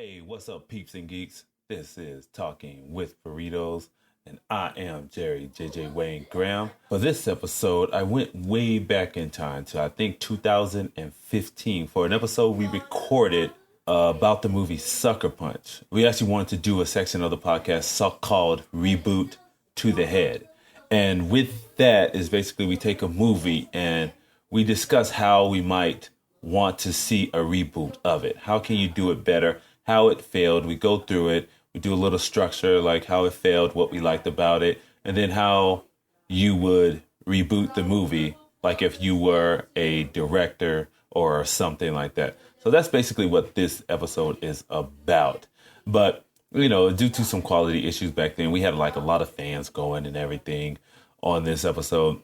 Hey, what's up, peeps and geeks? This is Talking with Burritos, and I am Jerry JJ Wayne Graham. For this episode, I went way back in time to, I think, 2015 for an episode we recorded about the movie Sucker Punch. We actually wanted to do a section of the podcast called Reboot to the Head. And with that is basically we take a movie and we discuss how we might want to see a reboot of it. How can you do it better? How it failed. We go through it. We do a little structure, like how it failed, what we liked about it, and then how you would reboot the movie, like if you were a director or something like that. So that's basically what this episode is about. But, you know, due to some quality issues back then, we had like a lot of fans going and everything on this episode.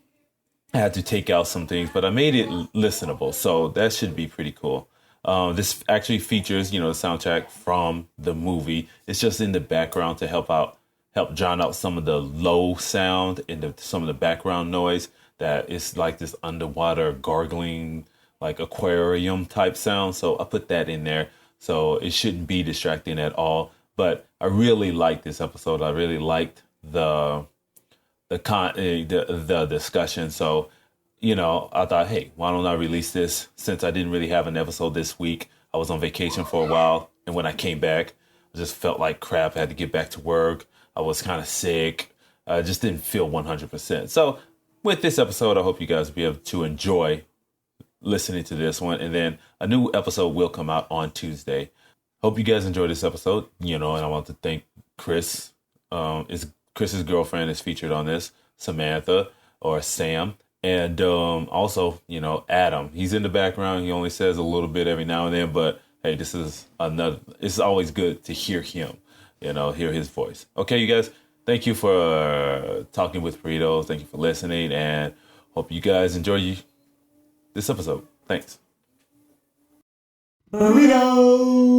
I had to take out some things, but I made it listenable. So that should be pretty cool. This actually features, the soundtrack from the movie. It's just in the background to help drown out some of the low sound and some of the background noise that is like this underwater gargling, like aquarium type sound. So I put that in there. So it shouldn't be distracting at all. But I really liked this episode. I really liked the discussion. So, I thought, hey, why don't I release this since I didn't really have an episode this week? I was on vacation for a while. And when I came back, I just felt like crap. I had to get back to work. I was kind of sick. I just didn't feel 100%. So with this episode, I hope you guys will be able to enjoy listening to this one. And then a new episode will come out on Tuesday. Hope you guys enjoy this episode. And I want to thank Chris. Chris's girlfriend is featured on this, Samantha or Sam. And also, Adam. He's in the background. He only says a little bit every now and then. But, hey, it's always good to hear him, hear his voice. Okay, you guys, thank you for talking with Burritos. Thank you for listening. And hope you guys enjoy this episode. Thanks. Burritos!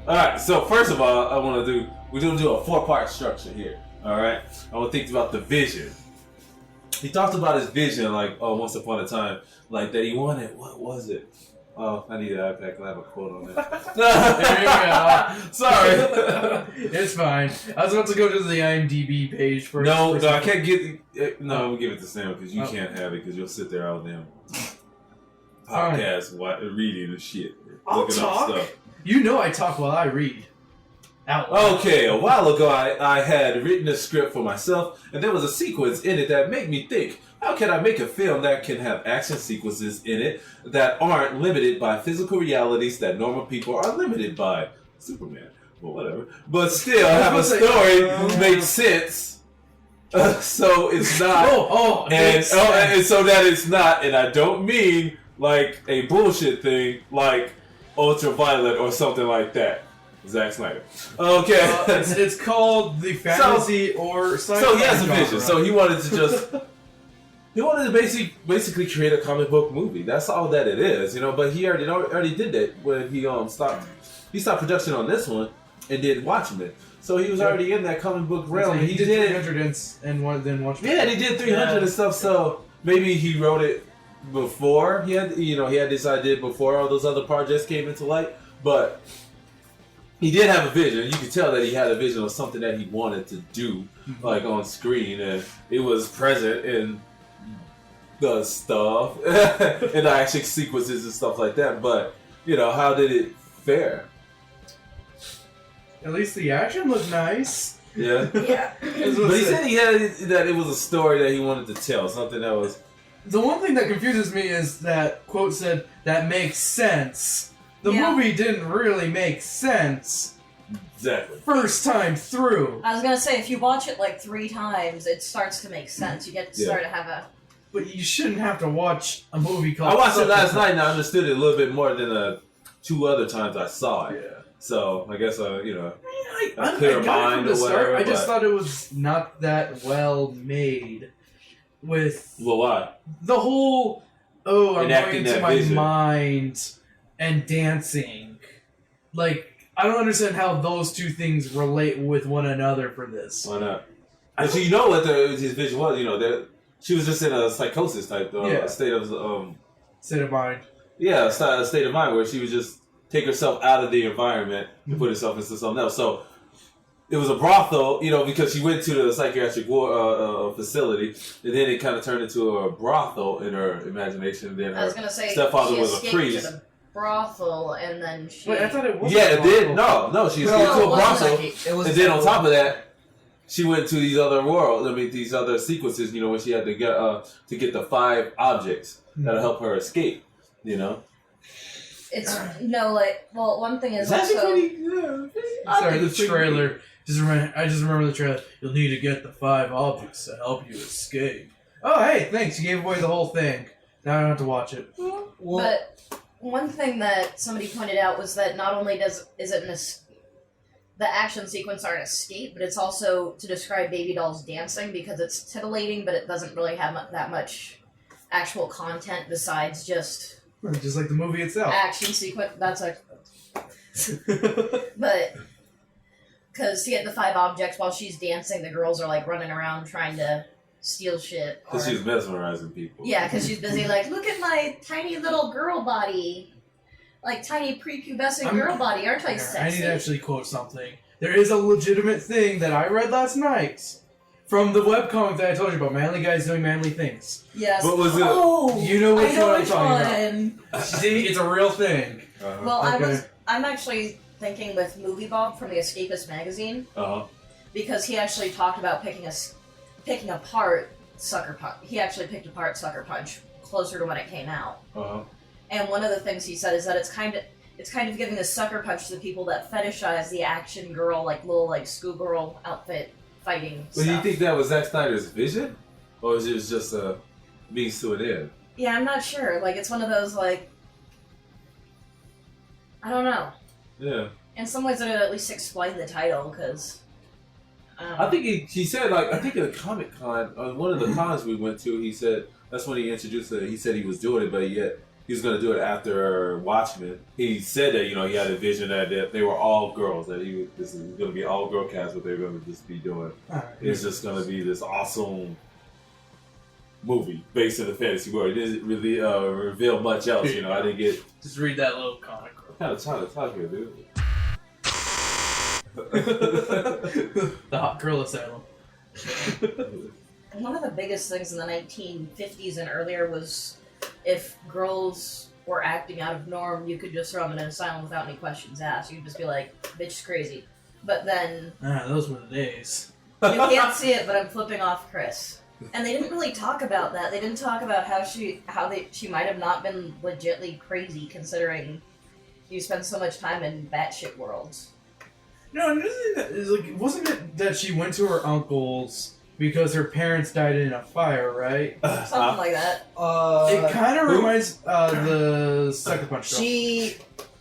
All right, so first of all, we're going to do a 4-part structure here, all right? I want to think about the vision. He talked about his vision, once upon a time, that he wanted, what was it? Oh, I need an iPad, I have a quote on it. There you go. Sorry. It's fine. I was about to go to the IMDb page first. No, I can't get it. No, I'm going to give it to Sam because you can't have it because you'll sit there all damn podcast reading and shit. Looking up stuff. You know I talk while I read. Out loud. Okay, a while ago I had written a script for myself, and there was a sequence in it that made me think, how can I make a film that can have action sequences in it that aren't limited by physical realities that normal people are limited by? Superman, or whatever. But still have a story make sense. So it's not. And so that it's not, and I don't mean like a bullshit thing like Ultraviolet or something like that. Zack Snyder. Okay. It's called the fantasy or sci-fi. So he has a vision. So he wanted to basically create a comic book movie. That's all that it is, But he already did that when he stopped production on this one and did Watchmen. So he was already in that comic book realm. He did 300 and then Watchmen. Yeah, and he did 300 and stuff. So maybe he wrote it before he had this idea before all those other projects came into light, but he did have a vision. You could tell that he had a vision of something that he wanted to do, like on screen, and it was present in the stuff and the action sequences and stuff like that. But how did it fare? At least the action looked nice. Yeah. Yeah. But he said that it was a story that he wanted to tell, something that was. The one thing that confuses me is that quote said that makes sense. The movie didn't really make sense. Exactly. First time through. I was gonna say, if you watch it like 3 times, it starts to make sense. You get to start to have a. But you shouldn't have to watch a movie called. I watched it last night and I understood it a little bit more than the 2 other times I saw it. Yeah. So I guess a I clear got it mind from the or start. whatever. I just thought it was not that well made. With why? the whole I'm Enacting going into that my vision. mind and dancing. Like, I don't understand how those two things relate with one another for this. Why not? Actually, what his vision was? That she was just in a psychosis type state of State of mind. Yeah, a state of mind where she would just take herself out of the environment and put herself into something else. So it was a brothel, because she went to the psychiatric facility, and then it kind of turned into a brothel in her imagination. And then I was gonna say, stepfather she was a escaped priest. to the brothel, and then she. Wait, I thought it was. Yeah, it did. No, she escaped to a brothel, It was and then on top of that, she went to these other worlds. these other sequences. When she had to get the 5 objects that'll help her escape. It's one thing is It's also. Sorry, the trailer. I just remember the trailer. You'll need to get the 5 objects to help you escape. Oh, hey, thanks. You gave away the whole thing. Now I don't have to watch it. But one thing that somebody pointed out was that not only the action sequence are an escape, but it's also to describe baby dolls dancing because it's titillating, but it doesn't really have that much actual content besides just Just like the movie itself. action sequence. That's but because to get the 5 objects while she's dancing, the girls are like running around trying to steal shit. Because she's mesmerizing people. Yeah, because she's busy like, look at my tiny little girl body. Like, tiny prepubescent girl body. Aren't I sexy? I need to actually quote something. There is a legitimate thing that I read last night from the webcomic that I told you about. Manly guys doing manly things. Yes. What was it? Oh! You know which I know one I'm which talking one. about. See, it's a real thing. Well, Okay. I'm actually thinking with Movie Bob from the Escapist magazine, because he actually talked about picking apart Sucker Punch. He actually picked apart Sucker Punch closer to when it came out. And one of the things he said is that it's kind of giving a sucker punch to the people that fetishize the action girl, like little like schoolgirl outfit fighting But stuff. do you think that was Zack Snyder's vision, or is it just a means to an end? Yeah, I'm not sure. Like, it's one of those like, I don't know. Yeah. In some ways, it would at least explain the title because. I think he said, like, I think at a Comic Con, on one of the cons we went to, he said that's when he introduced it. He said he was doing it, but yet he was going to do it after Watchmen. He said that he had a vision that they were all girls, that this is going to be all girl cast, what they're going to just be doing. It's just going to be this awesome movie based in the fantasy world. It didn't really reveal much else. I didn't get. Just read that little comic. What kind of time to talk here, dude? The Hot Girl Asylum. One of the biggest things in the 1950s and earlier was if girls were acting out of norm, you could just throw them in an asylum without any questions asked. You'd just be like, bitch is crazy. But then, Those were the days. you can't see it, but I'm flipping off Chris. And they didn't really talk about that. They didn't talk about how she might have not been legitly crazy considering you spend so much time in batshit worlds. No, wasn't it that she went to her uncle's because her parents died in a fire, right? Something like that. It kind of reminds the Sucker Punch show. She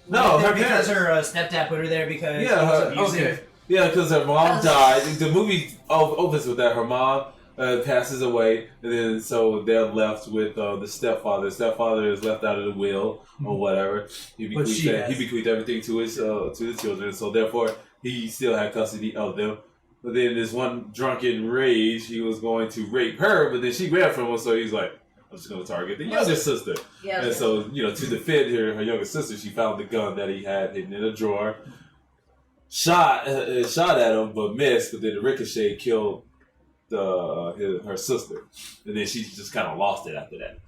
No, went there her because parents. her stepdad put her there because Yeah, he was her- abusive. Okay. Yeah, because her mom died. The movie opens with that. Her mom passes away, and then so they're left with the stepfather. The stepfather is left out of the will or whatever. He bequeathed everything to the children, so therefore he still had custody of them. But then this one drunken rage, he was going to rape her, but then she ran from him, so he's like, I'm just going to target the younger sister. Yeah. And so, to defend her younger sister, she found the gun that he had hidden in a drawer, shot at him, but missed. But then the ricochet killed her sister, and then she just kind of lost it after that.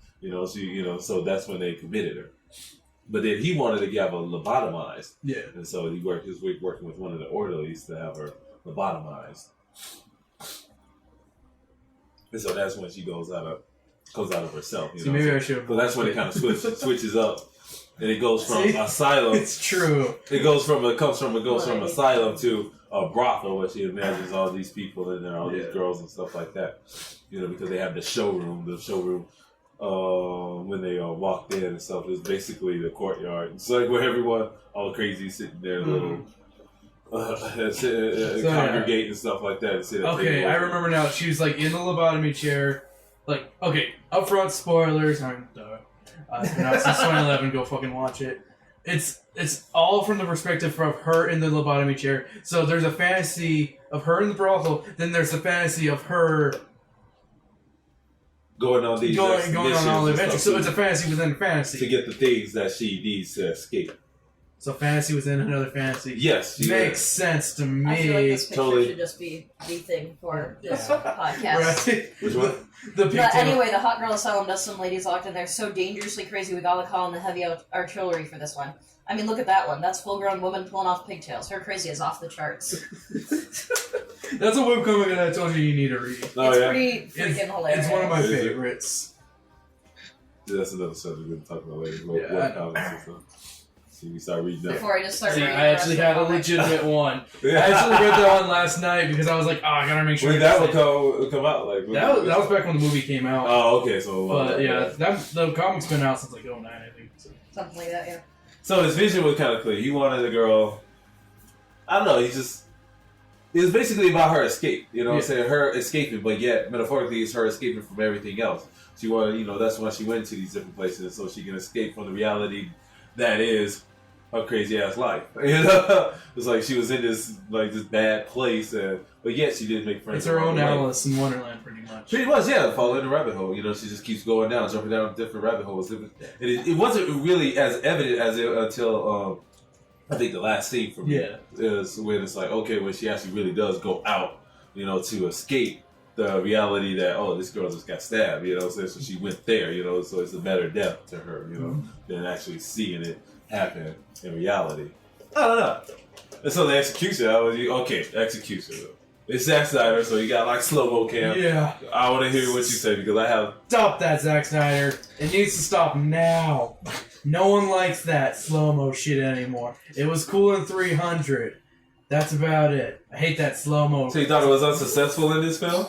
So that's when they committed her. But then he wanted to have her lobotomized. Yeah. And so he was working with one of the orderlies to have her lobotomized. And so that's when she goes out of herself. Maybe I should. But that's when it kind of switches up, and it goes from asylum. It's true. It goes from asylum to a brothel, where she imagines all these people in there, all these girls and stuff like that. Because they have the showroom. The showroom, when they walked in and stuff, is basically the courtyard. It's like where everyone, all the crazy, sitting there, little. Congregate and stuff like that. Okay, I remember now. She was like in the lobotomy chair. Like, okay, upfront spoilers. It's been out since 2011. Go fucking watch it. It's all from the perspective of her in the lobotomy chair. So there's a fantasy of her in the brothel. Then there's the fantasy of her going on all the adventures. So it's a fantasy within a fantasy to get the things that she needs to escape. So fantasy within another fantasy. Yes. Makes sense to me. I feel like this picture should just be the thing for this podcast. Right. Which one? But anyway, the Hot Girl Asylum does some ladies locked in there so dangerously crazy we gotta call in the heavy artillery for this one. I mean, look at that one. That's full-grown woman pulling off pigtails. Her crazy is off the charts. That's a webcomic that I told you need to read. It's pretty freaking hilarious. It's one of my favorites. Yeah, that's another subject we'll talk about later. Webcomics and stuff. We start reading that. Before I just start reading I actually had a legitimate one. I actually read that one last night because I was like, I gotta make sure. When that would come out? Like that was back when the movie came out. Oh, okay. So, the comic's been out since like 2009, I think. So. Something like that, yeah. So his vision was kind of clear. He wanted a girl. I don't know. It was basically about her escape. You know what I'm saying? Her escaping, but yet metaphorically, it's her escaping from everything else. She wanted, that's why she went to these different places, so she can escape from the reality that is her crazy ass life. It's like she was in this bad place, but yet she didn't make friends. It's her own Alice in Wonderland, pretty much. Pretty much, yeah. Fall in the rabbit hole. She just keeps going down, jumping down different rabbit holes. It wasn't really as evident as until I think the last scene for me is when it's like, okay, when she actually really does go out, to escape the reality that, this girl just got stabbed, so she went there, so it's a better death to her, than actually seeing it happen in reality. I don't know. And so the execution, execution. It's Zack Snyder, so you got slow-mo cam. Yeah. I want to hear what you say because I have... Stop that, Zack Snyder. It needs to stop now. No one likes that slow-mo shit anymore. It was cool in 300. That's about it. I hate that slow-mo. So you thought it was unsuccessful in this film?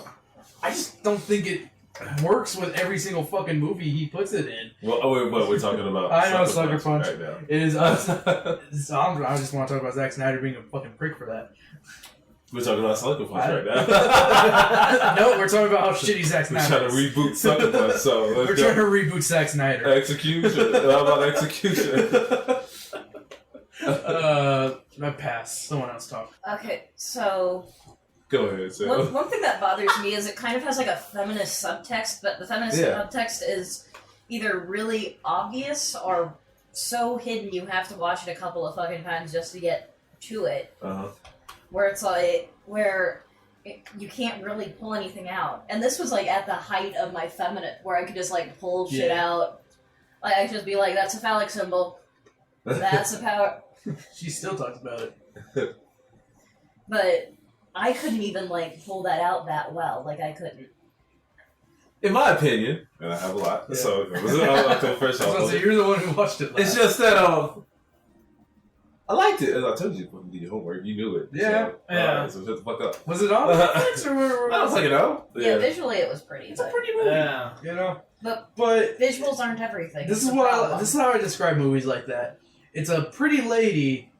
I just don't think it works with every single fucking movie he puts it in. Well, we're talking about. I know Sucker Punch. Right now. It is. I just want to talk about Zack Snyder being a fucking prick for that. We're talking about Sucker Punch right now. No, we're talking about how shitty Zack Snyder is. We're trying to reboot Sucker Punch, so we're trying to reboot Zack Snyder. Execution. How about execution? I pass. Someone else talk. Okay, so... Go ahead, Sam. One thing that bothers me is it kind of has a feminist subtext, but the feminist subtext is either really obvious or so hidden you have to watch it a couple of fucking times just to get to it. Uh-huh. Where it's you can't really pull anything out. And this was at the height of my feminine, where I could just pull shit out. I could just be like, that's a phallic symbol. That's a power. She still talks about it. But I couldn't even pull that out that well. I couldn't. In my opinion, and I have a lot, so I'll go first off. So you're the one who watched it last. It's just that I liked it. As I told you, when you did your homework, you knew it. Yeah, So shut the fuck up. Was it on Netflix or where? I was like, Yeah, visually it was pretty. It's a pretty movie. Yeah, But visuals aren't everything. This is how I describe movies like that. It's a pretty lady,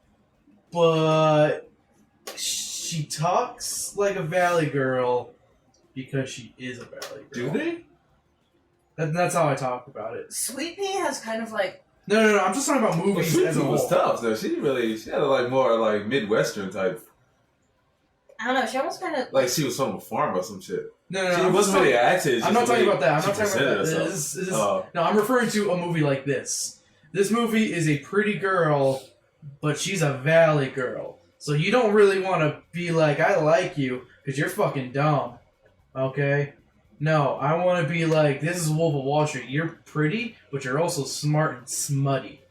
but she talks like a valley girl because she is a valley girl. Do they? That's how I talk about it. Sweet Pea has kind of No, I'm just talking about movies as a whole. Was tough though. She had a more Midwestern type. I don't know, she almost kind of... She was from a farm or some shit. No. She wasn't really an actor. I'm not talking about that. I'm not talking about that. No, I'm referring to a movie like this. This movie is a pretty girl, but she's a valley girl. So you don't really want to be like, I like you, because you're fucking dumb. Okay? No, I want to be like, this is Wolf of Wall Street. You're pretty, but you're also smart and smutty.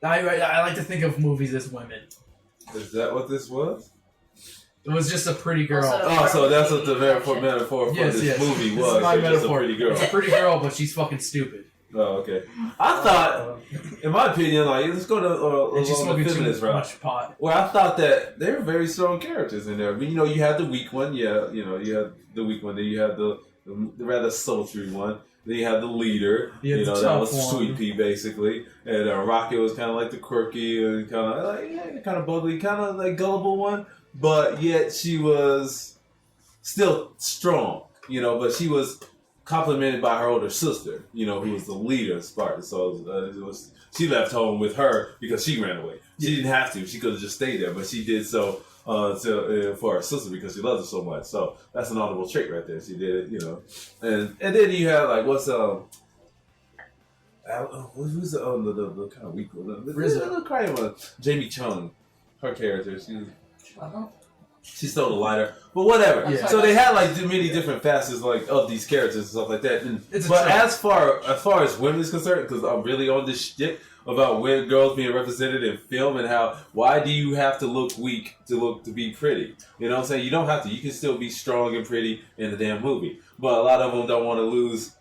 I like to think of movies as women. Is that what this was? It was just a pretty girl. So that's what the metaphor for this movie was. This is my metaphor. A pretty girl. It's a pretty girl, but she's fucking stupid. Oh, okay. I thought, in my opinion, like, let's go to and she's smoking too route. much pot. Well, I thought that they were very strong characters in there. But, you know, you had the weak one. Yeah, you know, you had the weak one. Then you had the rather sultry one. Then you had the leader. You know, that was Sweet Pea, basically. And Rocket was kind of like the quirky and kind of like, kind of bubbly, kind of like gullible one. But yet she was still strong, you know, but she was complimented by her older sister, you know, who was the leader of Sparta. So she left home with her because she ran away. She didn't have to. She could have just stayed there, but she did so for her sister because she loves her so much. So that's an honorable trait right there. She did it, you know. And then you have, like, who's the kind of weak one? The crying one. Jamie Chung, her character. She stole the lighter, but whatever. Yeah. So they had like many different facets like of these characters and stuff like that. But as far as women is concerned, because I'm really on this shit about when girls being represented in film and how why do you have to look weak to be pretty? You know what I'm saying? You don't have to. You can still be strong and pretty in the damn movie. But a lot of them don't want to lose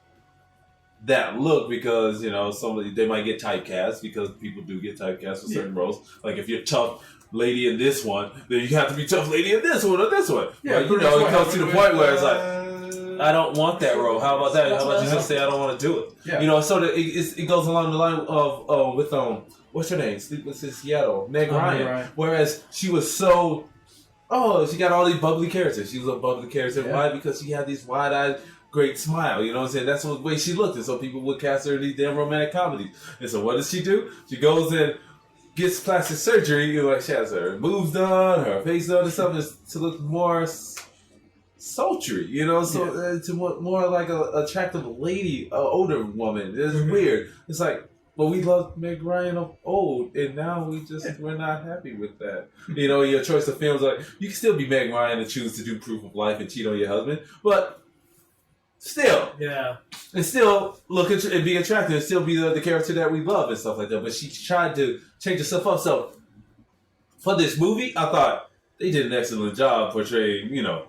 that look because, you know, they might get typecast because people do get typecast for certain roles. Like if you're tough lady in this one, then you have to be tough lady in this one or this one. Yeah, but, you know, it comes to the point where it's like, I don't want that role. How about that? How about you just say I don't want to do it? Yeah. You know, so that it goes along the line of with what's her name? Sleepless in Seattle, Meg Ryan. Right. Whereas she was she got all these bubbly characters. She was a bubbly character. Yeah. Why? Because she had these wide-eyed, great smile. You know what I'm saying? That's the way she looked, and so people would cast her in these damn romantic comedies. And so what does she do? She goes in, gets plastic surgery. You know, like she has her boobs done, her face done, and something to look more sultry. You know, so to more like a attractive lady, older woman. It's weird. It's like, but we love Meg Ryan of old, and now we're not happy with that. You know, your choice of films, like you can still be Meg Ryan and choose to do Proof of Life and cheat on your husband, but still, and still look and be attractive and still be the character that we love and stuff like that. But she tried to change herself up. So for this movie, I thought they did an excellent job portraying, you know,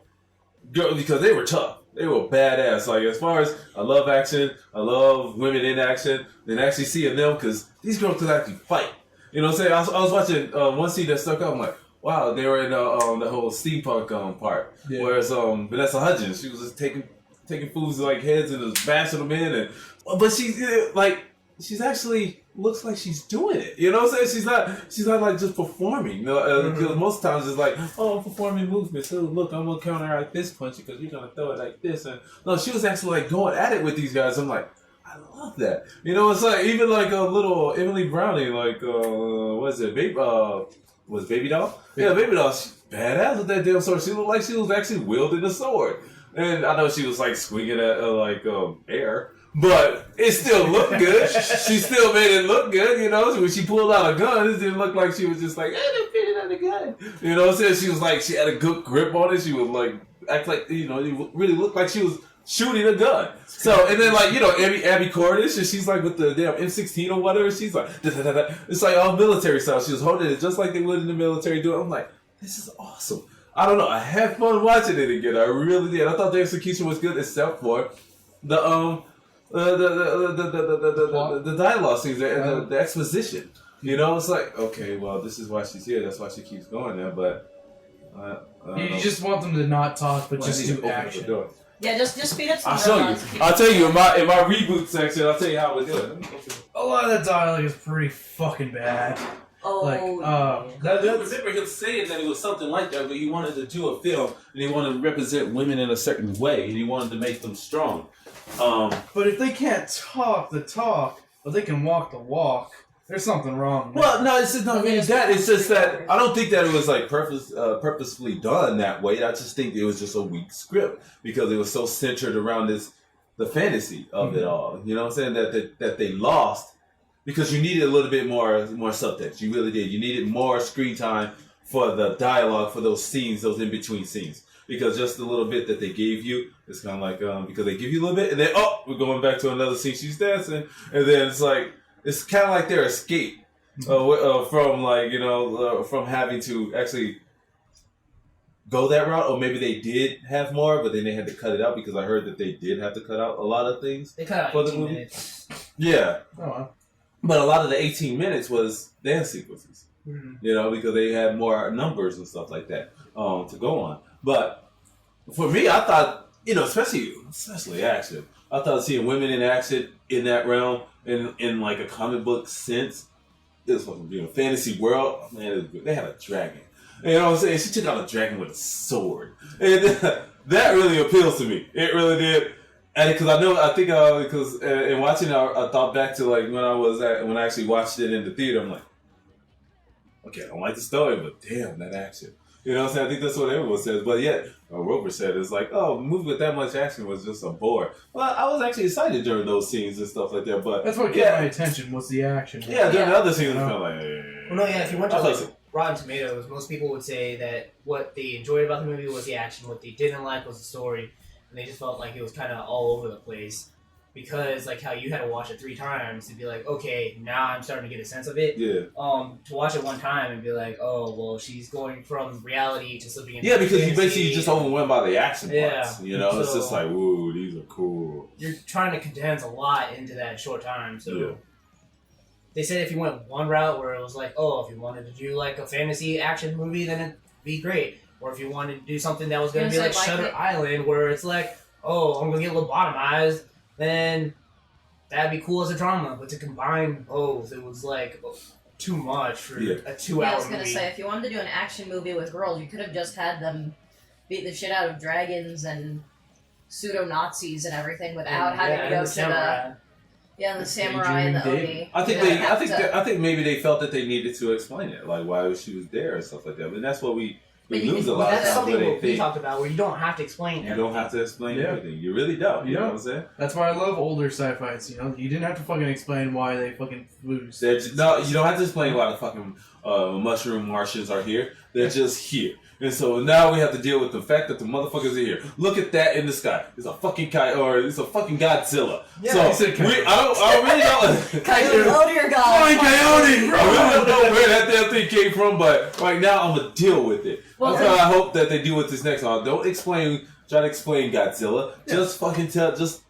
girls because they were tough. They were badass. Like, as far as I love action, I love women in action, and actually seeing them, because these girls could actually fight. You know what I'm saying? I was watching one scene that stuck out. I'm like, wow, they were in the whole steampunk part. Yeah. Whereas Vanessa Hudgens, she was just taking fools like heads and just bashing them in. But she's actually looks like she's doing it. You know what I'm saying? She's not like just performing. You know, because most times it's like, oh, I'm performing movements. So look, I'm gonna counteract this punch because you're gonna throw it like this. And no, she was actually like going at it with these guys. I'm like, I love that. You know, it's like even like a little Emily Browning, like what is it, Baby Doll? Yeah, Baby Doll. She's badass with that damn sword. She looked like she was actually wielding a sword. And I know she was like swinging at air. But it still looked good. She still made it look good, you know. When she pulled out a gun, it didn't look like she was just like, they're fitting out the gun. You know what I'm saying? She was like, she had a good grip on it. She would like act like, you know, it really looked like she was shooting a gun. So, and then like, you know, Abby Cornish, and she's like with the damn M16 or whatever. She's like, da-da-da-da. It's like all military style. She was holding it just like they would in the military do it. I'm like, this is awesome. I don't know. I had fun watching it again. I really did. I thought the execution was good, except for the dialogue scenes and the exposition. You know, it's like, okay, well, this is why she's here. That's why she keeps going there. But you just want them to not talk, but just do action. Yeah, just speed up some. I'll tell you in my reboot section. I'll tell you how we do it. A lot of that dialogue is pretty fucking bad. That was it. He was saying that it was something like that, but he wanted to do a film and he wanted to represent women in a certain way, and he wanted to make them strong. But if they can't talk the talk, but they can walk the walk, There's something wrong. Well, no, it's just not really that. It's just that I don't think that it was like purposefully done that way. I just think it was just a weak script because it was so centered around the fantasy of it all. You know what I'm saying? That they lost because you needed a little bit more subtext. You really did. You needed more screen time for the dialogue for those scenes, those in between scenes. Because just the little bit that they gave you, it's kind of like because they give you a little bit and then we're going back to another scene. She's dancing, and then it's like. It's kind of like their escape from from having to actually go that route, or maybe they did have more, but then they had to cut it out because I heard that they did have to cut out a lot of things. They cut out for 18 the movie. minutes. Yeah. Oh, wow. But a lot of the 18 minutes was dance sequences, because they had more numbers and stuff like that to go on. But for me, I thought, especially action, I thought seeing women in action in that realm, in like a comic book sense, it was fucking beautiful. Fantasy world, man, it was good. They had a dragon. You know what I'm saying? She took out a dragon with a sword. And that really appeals to me. It really did. And because in watching it, I thought back to like when I actually watched it in the theater, I'm like, okay, I don't like the story, but damn, that action. You know what I'm saying? I think that's what everyone says. But yet, Rover said, it's like, a movie with that much action was just a bore. Well, I was actually excited during those scenes and stuff like that. But that's what kept my attention was the action. Yeah, during the other scenes, it was kind of like, well, no, yeah, if you went to Rotten Tomatoes, most people would say that what they enjoyed about the movie was the action. What they didn't like was the story. And they just felt like it was kind of all over the place. Because, like, how you had to watch it 3 times to be like, okay, now I'm starting to get a sense of it. Yeah. To watch it one time and be like, oh, well, she's going from reality to slipping into because you basically just overwhelmed by the action parts. So, it's just like, woo, these are cool. You're trying to condense a lot into that short time. So they said if you went one route where it was like, oh, if you wanted to do, like, a fantasy action movie, then it'd be great. Or if you wanted to do something that was going to be like Shutter Island, where it's like, oh, I'm going to get lobotomized, then that'd be cool as a drama. But to combine both, it was like too much for a 2-hour movie. I was gonna say, if you wanted to do an action movie with girls, you could have just had them beat the shit out of dragons and pseudo Nazis and everything without having to go to the samurai and the Oni. I think maybe they felt that they needed to explain it, like why she was there and stuff like that. And that's what we lose a lot. That's something we talked about, where you don't have to explain everything. You don't have to explain everything. You really don't. You know what I'm saying? That's why I love older sci-fis. You didn't have to fucking explain why they fucking flew. No, you don't have to explain why the fucking mushroom Martians are here. They're just here. And so now we have to deal with the fact that the motherfuckers are here. Look at that in the sky. It's a fucking it's a fucking Godzilla. Yeah, so I really don't. Coyote, oh dear God! Flying coyote, bro. I really don't know where that damn thing came from, but right now I'm gonna deal with it. That's what I hope that they do with this next one. Don't try to explain Godzilla. Yeah. Just fucking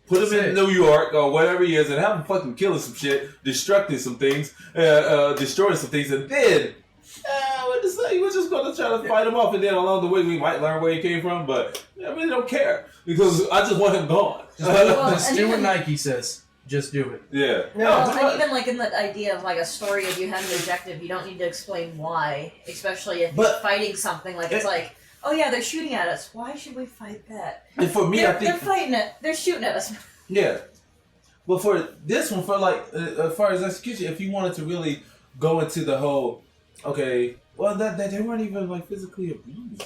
put him in New York or whatever he is, and have him fucking killing some shit, destructing some things, destroying some things, and then. We're just going to try to fight him off, and then along the way we might learn where he came from, but I really don't care because I just want him gone. Just do what Nike says. Just do it. Yeah. And even like in the idea of like a story, if you have an objective, you don't need to explain why, especially if you're fighting something. Like it's like, oh yeah, they're shooting at us. Why should we fight that? And for me, I think they're fighting it. They're shooting at us. Yeah. But for this one, for like as far as execution, if you wanted to really go into the whole, that they weren't even like physically abused.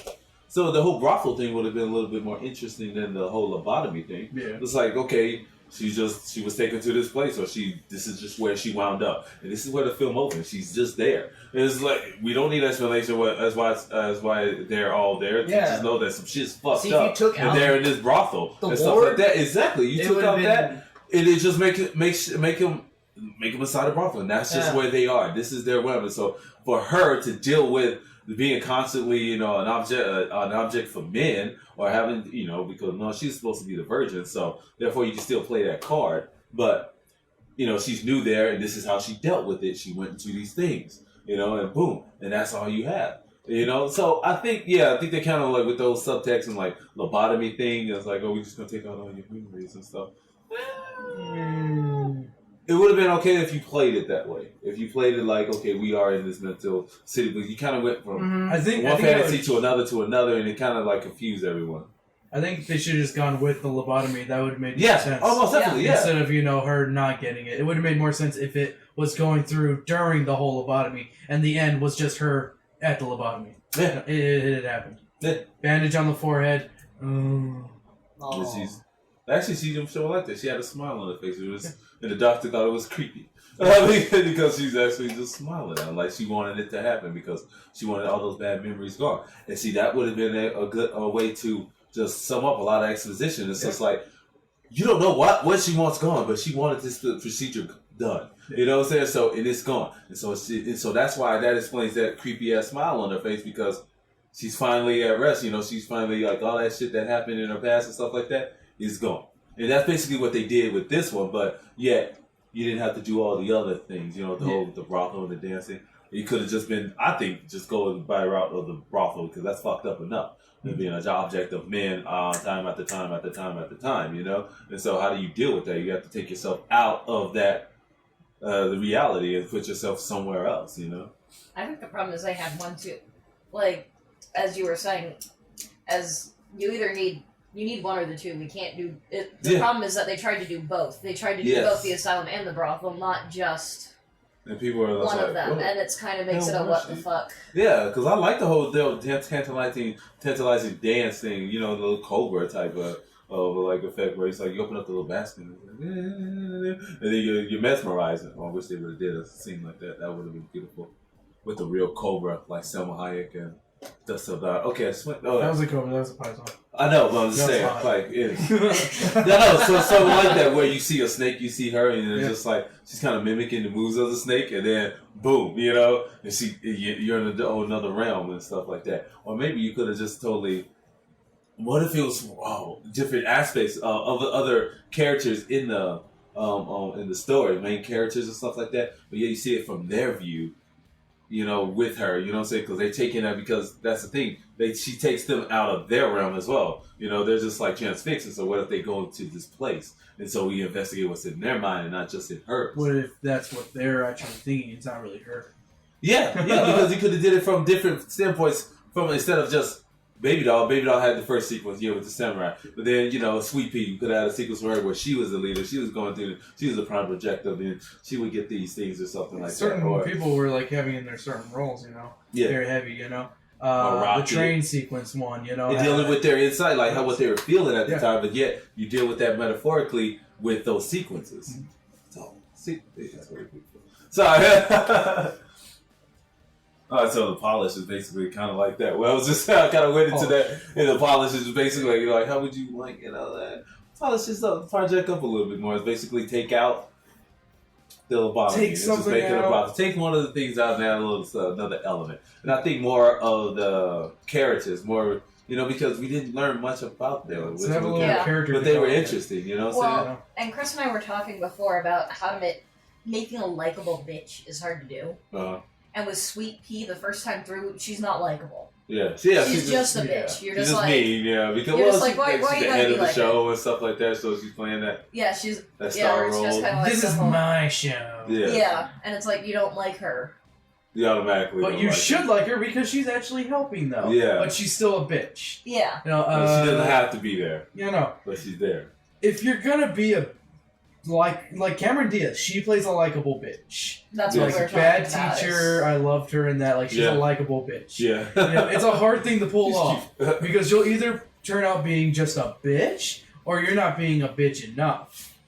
So the whole brothel thing would have been a little bit more interesting than the whole lobotomy thing. Yeah. It's like, okay, she was taken to this place, or this is just where she wound up, and this is where the film opens. She's just there. And it's like we don't need explanation as why they're all there. Yeah. Just know that some shit's fucked up, and they're in this brothel and stuff like that. Exactly, you took out that, and it just make them inside a brothel, and that's just where they are. This is their women. So for her to deal with being constantly, an object for men, or having, because she's supposed to be the virgin, so therefore you can still play that card. But she's new there, and this is how she dealt with it. She went into these things, and boom, and that's all you have. So I think they kind of like with those subtexts and like lobotomy thing. It's like, oh, we're just gonna take out all your memories and stuff. It would have been okay if you played it that way. If you played it like, okay, we are in this mental city, but you kind of went from one fantasy to another, and it kind of like confused everyone. I think they should have just gone with the lobotomy. That would have made more sense. Almost definitely, Instead of, her not getting it. It would have made more sense if it was going through during the whole lobotomy, and the end was just her at the lobotomy. Yeah. It happened. Yeah. Bandage on the forehead. Actually, she didn't show like that. She had a smile on her face. And the doctor thought it was creepy. Because she's actually just smiling at him, like she wanted it to happen because she wanted all those bad memories gone. And see, that would have been a good way to just sum up a lot of exposition. It's just like, you don't know what she wants gone, but she wanted this procedure done. You know what I'm saying? So, and it's gone. And so that's why that explains that creepy ass smile on her face, because she's finally at rest. You know, she's finally, like, all that shit that happened in her past and stuff like that is gone. And that's basically what they did with this one, but yet you didn't have to do all the other things, you know, the brothel and the dancing. You could have just been, I think, just going by the route of the brothel, because that's fucked up enough. Being an object of men time after time after time after time, you know? And so how do you deal with that? You have to take yourself out of that, the reality, and put yourself somewhere else, you know? I think the problem is they had one too. Like, as you were saying, as you either need one or the two. We can't do it. The problem is that they tried to do both. They tried to do both the asylum and the brothel, not just and people are one like, of them. And it's kind of makes it a what the fuck. Yeah, because I like the whole tantalizing dance thing, you know, the little Cobra type of like effect where it's like you open up the little basket and then you're mesmerizing. I wish they would have did a scene like that. That would have been beautiful. With the real Cobra, like Selma Hayek and Dust of That was a Cobra, that was a python. I know, but I'm just saying, like, so like that, where you see a snake, you see her, and it's just like she's kind of mimicking the moves of the snake, and then boom, you know, and you're in another realm and stuff like that. Or maybe you could have just totally. What if it was different aspects of the other characters in the story, main characters and stuff like that, but yeah, you see it from their view. You know, with her, you know what I'm saying? Because they're taking her, because that's the thing. She takes them out of their realm as well. You know, they're just like transfixed. And so what if they go to this place? And so we investigate what's in their mind and not just in hers. What if that's what they're actually thinking? It's not really her. Yeah, because you could have did it from different standpoints. Instead of just Baby Doll. Baby Doll had the first sequence, with the samurai. But then, you know, Sweet Pea, you could have had a sequence for her where she was the leader. She was going through, she was the prime projective, and she would get these things or something like that. Certain people were like having in their certain roles, you know. Yeah. Very heavy, you know. The train sequence one, you know. And dealing with their insight, like what they were feeling at the time, but yet you deal with that metaphorically with those sequences. So, see, that's very beautiful. Sorry. So the polish is basically kind of like that. Well, I was just I kind of went into that, and the polish is basically like how would you like polish this up, project up a little bit more. It's basically take out the lobotomy. Take something out. Take one of the things out and add a little another element. And I think more of the characters, more because we didn't learn much about them. So have a little character, but they were interesting. You know what I'm saying? And Chris and I were talking before about how to making a likable bitch is hard to do. And with Sweet Pea, the first time through, she's not likable. Yeah, she's just a bitch. You're just like mean, because you're just like, why she's the you head of the like show and stuff like that, so she's playing that. Yeah, she's that star it's role. just kind of like this is my show. Yeah, and it's like you don't like her. You automatically. But you should like her because she's actually helping, though. Yeah. But she's still a bitch. Yeah. She doesn't have to be there. But she's there. If you're gonna be like Cameron Diaz, she plays a likable bitch. That's what we're bad talking teacher. I loved her in that. Like she's a likable bitch. Yeah, it's a hard thing to pull off because you'll either turn out being just a bitch or you're not being a bitch enough.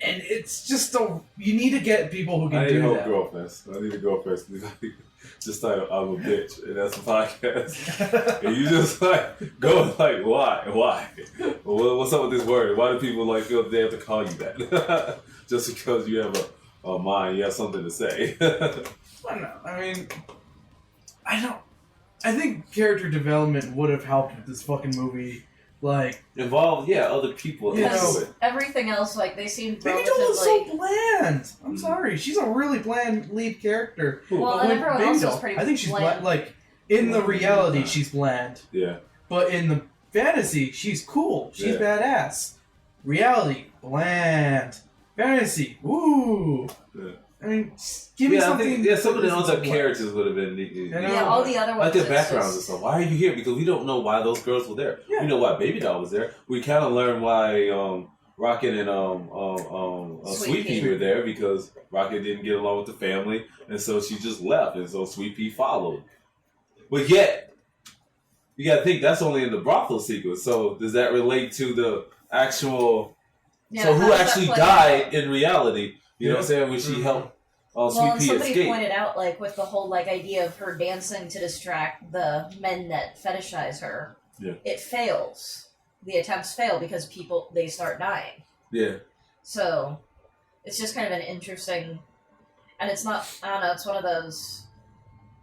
And it's just you need to get people who can do that. I need a girlfriend. Just title I'm a bitch, and that's a podcast. And you just go why? What's up with this word? Why do people feel they have to call you that? Just because you have a mind, you have something to say. I don't know. I don't. I think character development would have helped with this fucking movie. Involve other people. Everything else, they seem Baby Doll is so bland. I'm sorry, she's a really bland lead character. Well, and everyone else is pretty. I think she's bland. In the reality, she's bland. Yeah. But in the fantasy, she's cool. She's badass. Reality, bland. Fantasy, woo. Yeah. Give me something. Some of the other characters would have been neat. All the other ones. Like their backgrounds and stuff. Why are you here? Because we don't know why those girls were there. Yeah. We know why Baby Doll was there. We kind of learned why Rocket and Sweet Pea were there because Rocket didn't get along with the family, and so she just left, and so Sweet Pea followed. But yet, you gotta think that's only in the brothel sequence. So does that relate to the actual? Yeah, so how who does that actually play died out? in reality? You know what I'm saying? When she helped Well, Sweet and Pea somebody escape. pointed out, like, with the whole, like, idea of her dancing to distract the men that fetishize her, it fails. The attempts fail because they start dying. Yeah. So, it's just kind of an interesting, and it's not, I don't know, it's one of those,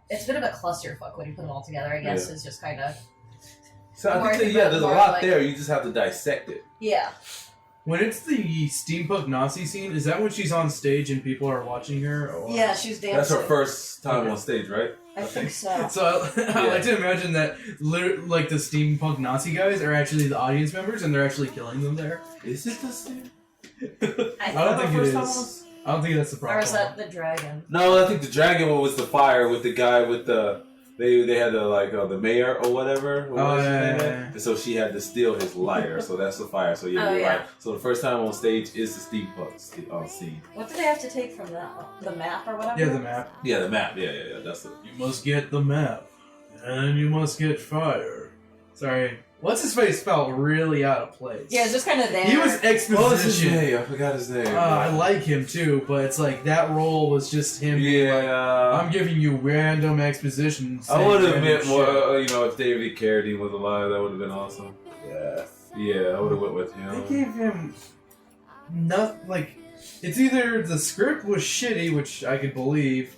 it's a bit of a clusterfuck when you put them all together, I guess, it's just kind of. So I think there's a lot there, you just have to dissect it. Yeah. When it's the steampunk Nazi scene, is that when she's on stage and people are watching her? Or? Yeah, she's dancing. That's her first time on stage, right? I think so. So I like to imagine that like the steampunk Nazi guys are actually the audience members and they're actually killing them there. Is it the same? I don't think it is. I don't think that's the problem. Or is that the dragon? No, I think the dragon one was the fire with the guy with the... They had the mayor or whatever. Yeah. And so she had to steal his lighter. So that's the fire. So you're right. So the first time on stage is the steampunk scene. What did they have to take from the map or whatever? Yeah, the map. Yeah, the map. Yeah. That's it. You must get the map, and you must get fire. Sorry. What's his face felt really out of place. Yeah, it's just kind of there. He was exposition. What was his name? I forgot his name. I like him too, but it's like that role was just him. Yeah. Like, I'm giving you random exposition. I would have meant more, if David Carradine was alive, that would have been awesome. Yeah, I would have went with him. They gave him nothing. Like, it's either the script was shitty, which I could believe,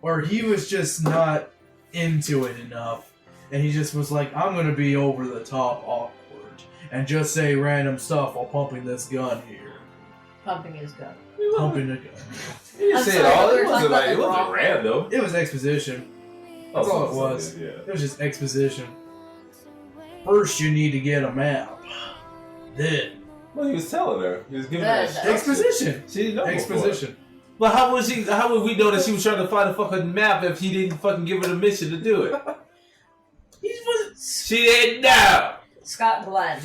or he was just not into it enough. And he just was like, I'm gonna be over the top awkward and just say random stuff while pumping this gun here. Pumping his gun. Pumping a gun. You I'm said sorry, all. we It were wasn't talking it about wasn't the random. It was exposition. That's all it was. Yeah. It was just exposition. First, you need to get a map. Then. Well, he was telling her. He was giving her Exposition. She didn't know Exposition. Well, how would we know that she was trying to find a fucking map if he didn't fucking give her the mission to do it? She didn't know. Scott Glenn.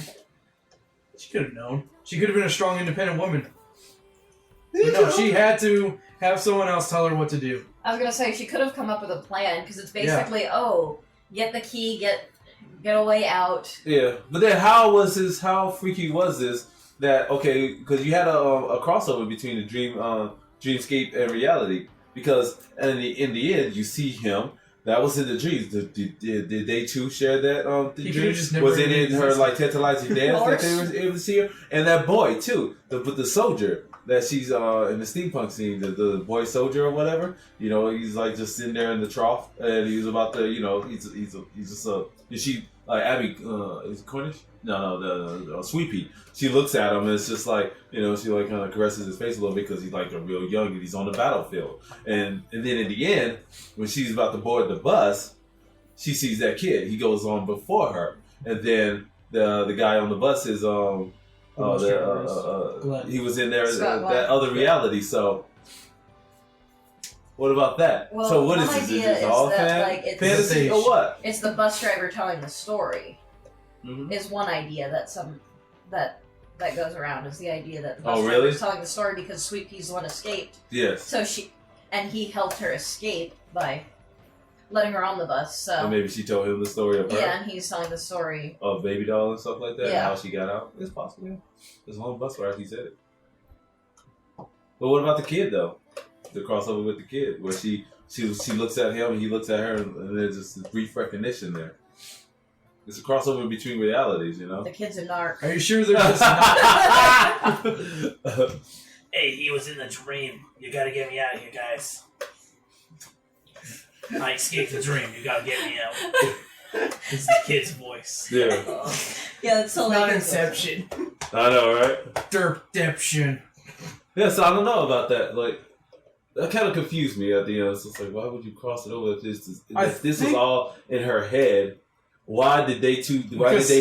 She could have known. She could have been a strong, independent woman. But no, she had to have someone else tell her what to do. I was gonna say she could have come up with a plan because it's basically get the key, get a way out. Yeah, but then how freaky was this? That because you had a crossover between the dreamscape and reality. Because in the end, you see him. That was in the dreams. Did they too share that? The dreams? Was it in her like tantalizing dance that they were able to see her? And that boy too, the soldier that she's in the steampunk scene, the boy soldier or whatever. You know, he's like just sitting there in the trough, and he's about to, he's just is she like Abby? Is it Cornish? No, the Sweet Pea. She looks at him and it's just like, she like kind of caresses his face a little bit because he's like a real young and he's on the battlefield. And then in the end, when she's about to board the bus, she sees that kid. He goes on before her, and then the guy on the bus is he was in there that other reality. So what about that? Well, so what one is this? idea Is this all is that, like, it's fantasy or what? It's the bus driver telling the story. Mm-hmm. Is one idea that goes around, is the idea that the bus really? driver is telling the story because Sweet Pea's the one escaped. Yes. So he helped her escape by letting her on the bus. So and maybe she told him the story of her. Yeah, and he's telling the story of Baby Doll and stuff like that, yeah. and how she got out. It's possible. Yeah. There's a long bus ride. He said it. But what about the kid though? The crossover with the kid, where she looks at him and he looks at her, and there's just this brief recognition there. It's a crossover between realities, The kid's a narc. Are you sure they're just not? Hey, he was in the dream. You gotta get me out of here, guys. I escaped the dream. You gotta get me out. This is the kid's voice. Yeah. Yeah, that's so Not Inception. I know, right? Derpception. Yeah, so I don't know about that. Like, that kind of confused me at the end. It's just like, why would you cross it over if this is all in her head? Why did they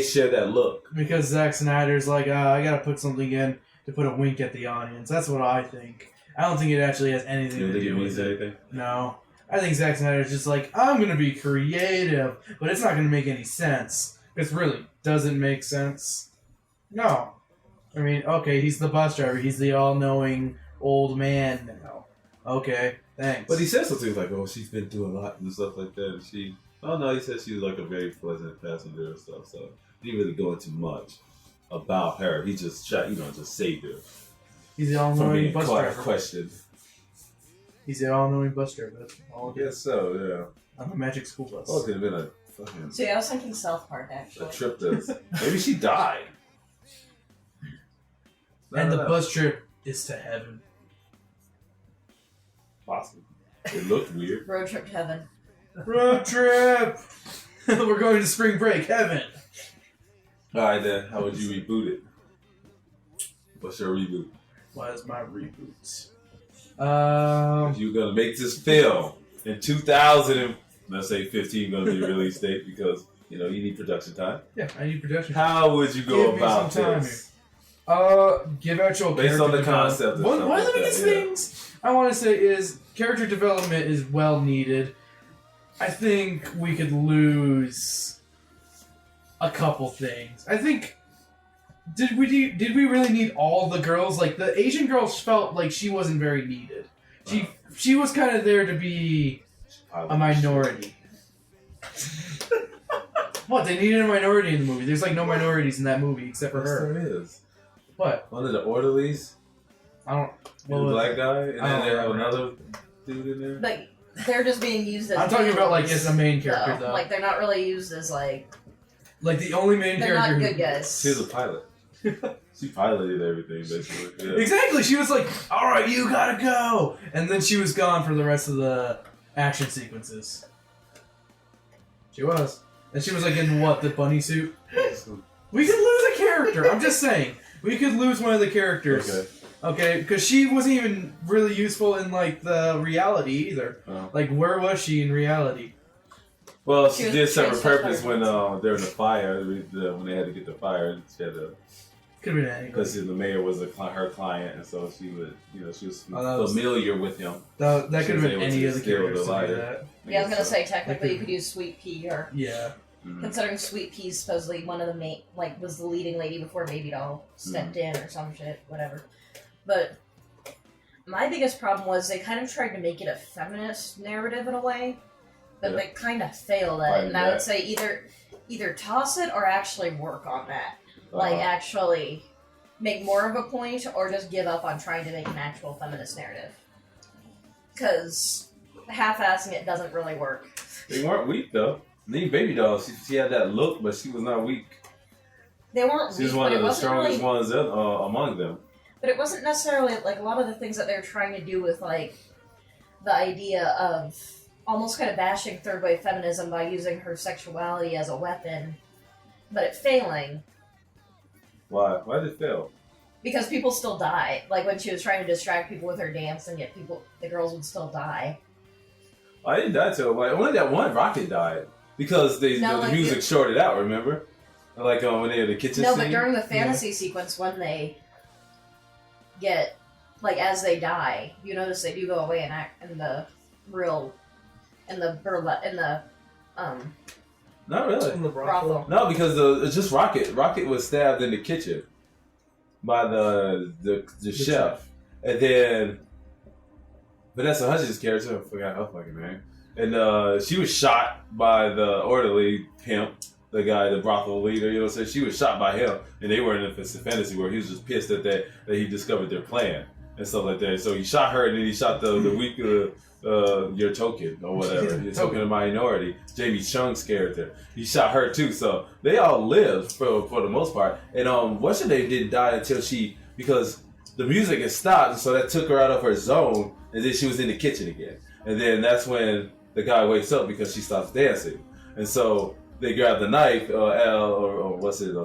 share that look? Because Zack Snyder's like, I gotta put something in to put a wink at the audience. That's what I think. I don't think it actually has anything to do with it. Anything? No. I think Zack Snyder's just like, I'm gonna be creative, but it's not gonna make any sense. It really doesn't make sense. No. I mean, okay, he's the bus driver. He's the all-knowing old man now. Okay, thanks. But he said something like, "Oh, she's been through a lot and stuff like that." And he said she was like a very pleasant passenger and stuff. So he didn't really go into much about her. He just just saved her He's the from all-knowing being bus caught driver. questioned. He's the all-knowing bus driver. That's all I it is. guess so. Yeah. On a magic school bus. Oh, it could have been a fucking See, I was thinking South Park actually. a trip to maybe she died. And the No. bus trip is to heaven. Possible. It looked weird. Road trip to heaven. Road trip! We're going to spring break, heaven! All right, then. How would you reboot it? What's your reboot? What is my reboot? If you're gonna make this film in 2000, and let's say 15, gonna be the release date because you need production time. Yeah, I need production. How would you go Give me about some time this? Give actual Based character on the development. concept and One stuff of the like that, biggest yeah. things I want to say is character development is well needed. I think we could lose a couple things. I think did we really need all the girls? Like the Asian girls felt like she wasn't very needed. She was kind of there to be a minority. What, they needed a minority in the movie? There's like no minorities in that movie except for Yes, her. there is. What? One of the orderlies, I don't. the What was black it? guy, and I then don't they have remember. another dude in there. But they're just being used as. I'm talking about like as a main villains, character though. Like they're not really used as like. Like the only main They're character. not who- good guys. She was a pilot. She piloted everything, basically. Yeah. Exactly. She was like, "All right, you gotta go," and then she was gone for the rest of the action sequences. She was, and she was like in the bunny suit. We could lose a character. I'm just saying, we could lose one of the characters. Okay. Okay, because she wasn't even really useful in like the reality either. Oh. Like, where was she in reality? Well, She she was did serve a chased purpose by when birds. there was a fire. When they had to get the fire, she had to Could have been anybody. because the mayor was her client, and so she would, she was Oh, that was- familiar with him. That She could have was been able any to of the steal the characters to do lighter. that. Yeah, I was gonna So- say technically you could use Sweet Pea or Yeah. Mhm. considering Sweet Pea's supposedly one of the main was the leading lady before Baby Doll stepped in or some shit, whatever. But my biggest problem was they kind of tried to make it a feminist narrative in a way, but Yeah. they kind of failed at it. And I would say either toss it or actually work on that, like actually make more of a point, or just give up on trying to make an actual feminist narrative. Because half-assing it doesn't really work. They weren't weak though. The Baby Doll, she had that look, but she was not weak. They weren't She was weak, one but of it the wasn't strongest really. ones among them. But it wasn't necessarily like a lot of the things that they were trying to do with like the idea of almost kind of bashing third wave feminism by using her sexuality as a weapon, but it failing Why? Why did it fail? because people still die. Like when she was trying to distract people with her dance, and yet the girls would still die. I didn't die till only that one rocket died because the like, music shorted out. Remember, like when they had the kitchen No, scene. but during the fantasy sequence when they get like as they die, you notice they do go away and act in the real Not really. In the brothel. brothel. No, because it's just Rocket. Rocket was stabbed in the kitchen by the chef, and then Vanessa Hudgens' character, I forgot her fucking name, and she was shot by the orderly pimp, the guy, the brothel leader. So she was shot by him, and they were in a fantasy where he was just pissed at that he discovered their plan and stuff like that. So he shot her, and then he shot the weak. Your token or whatever, your token of minority, Jamie Chung's character. He shot her too, so they all lived for the most part. And what's her name didn't die until because the music had stopped, and so that took her out of her zone, and then she was in the kitchen again. And then that's when the guy wakes up because she stops dancing, and so they grab the knife.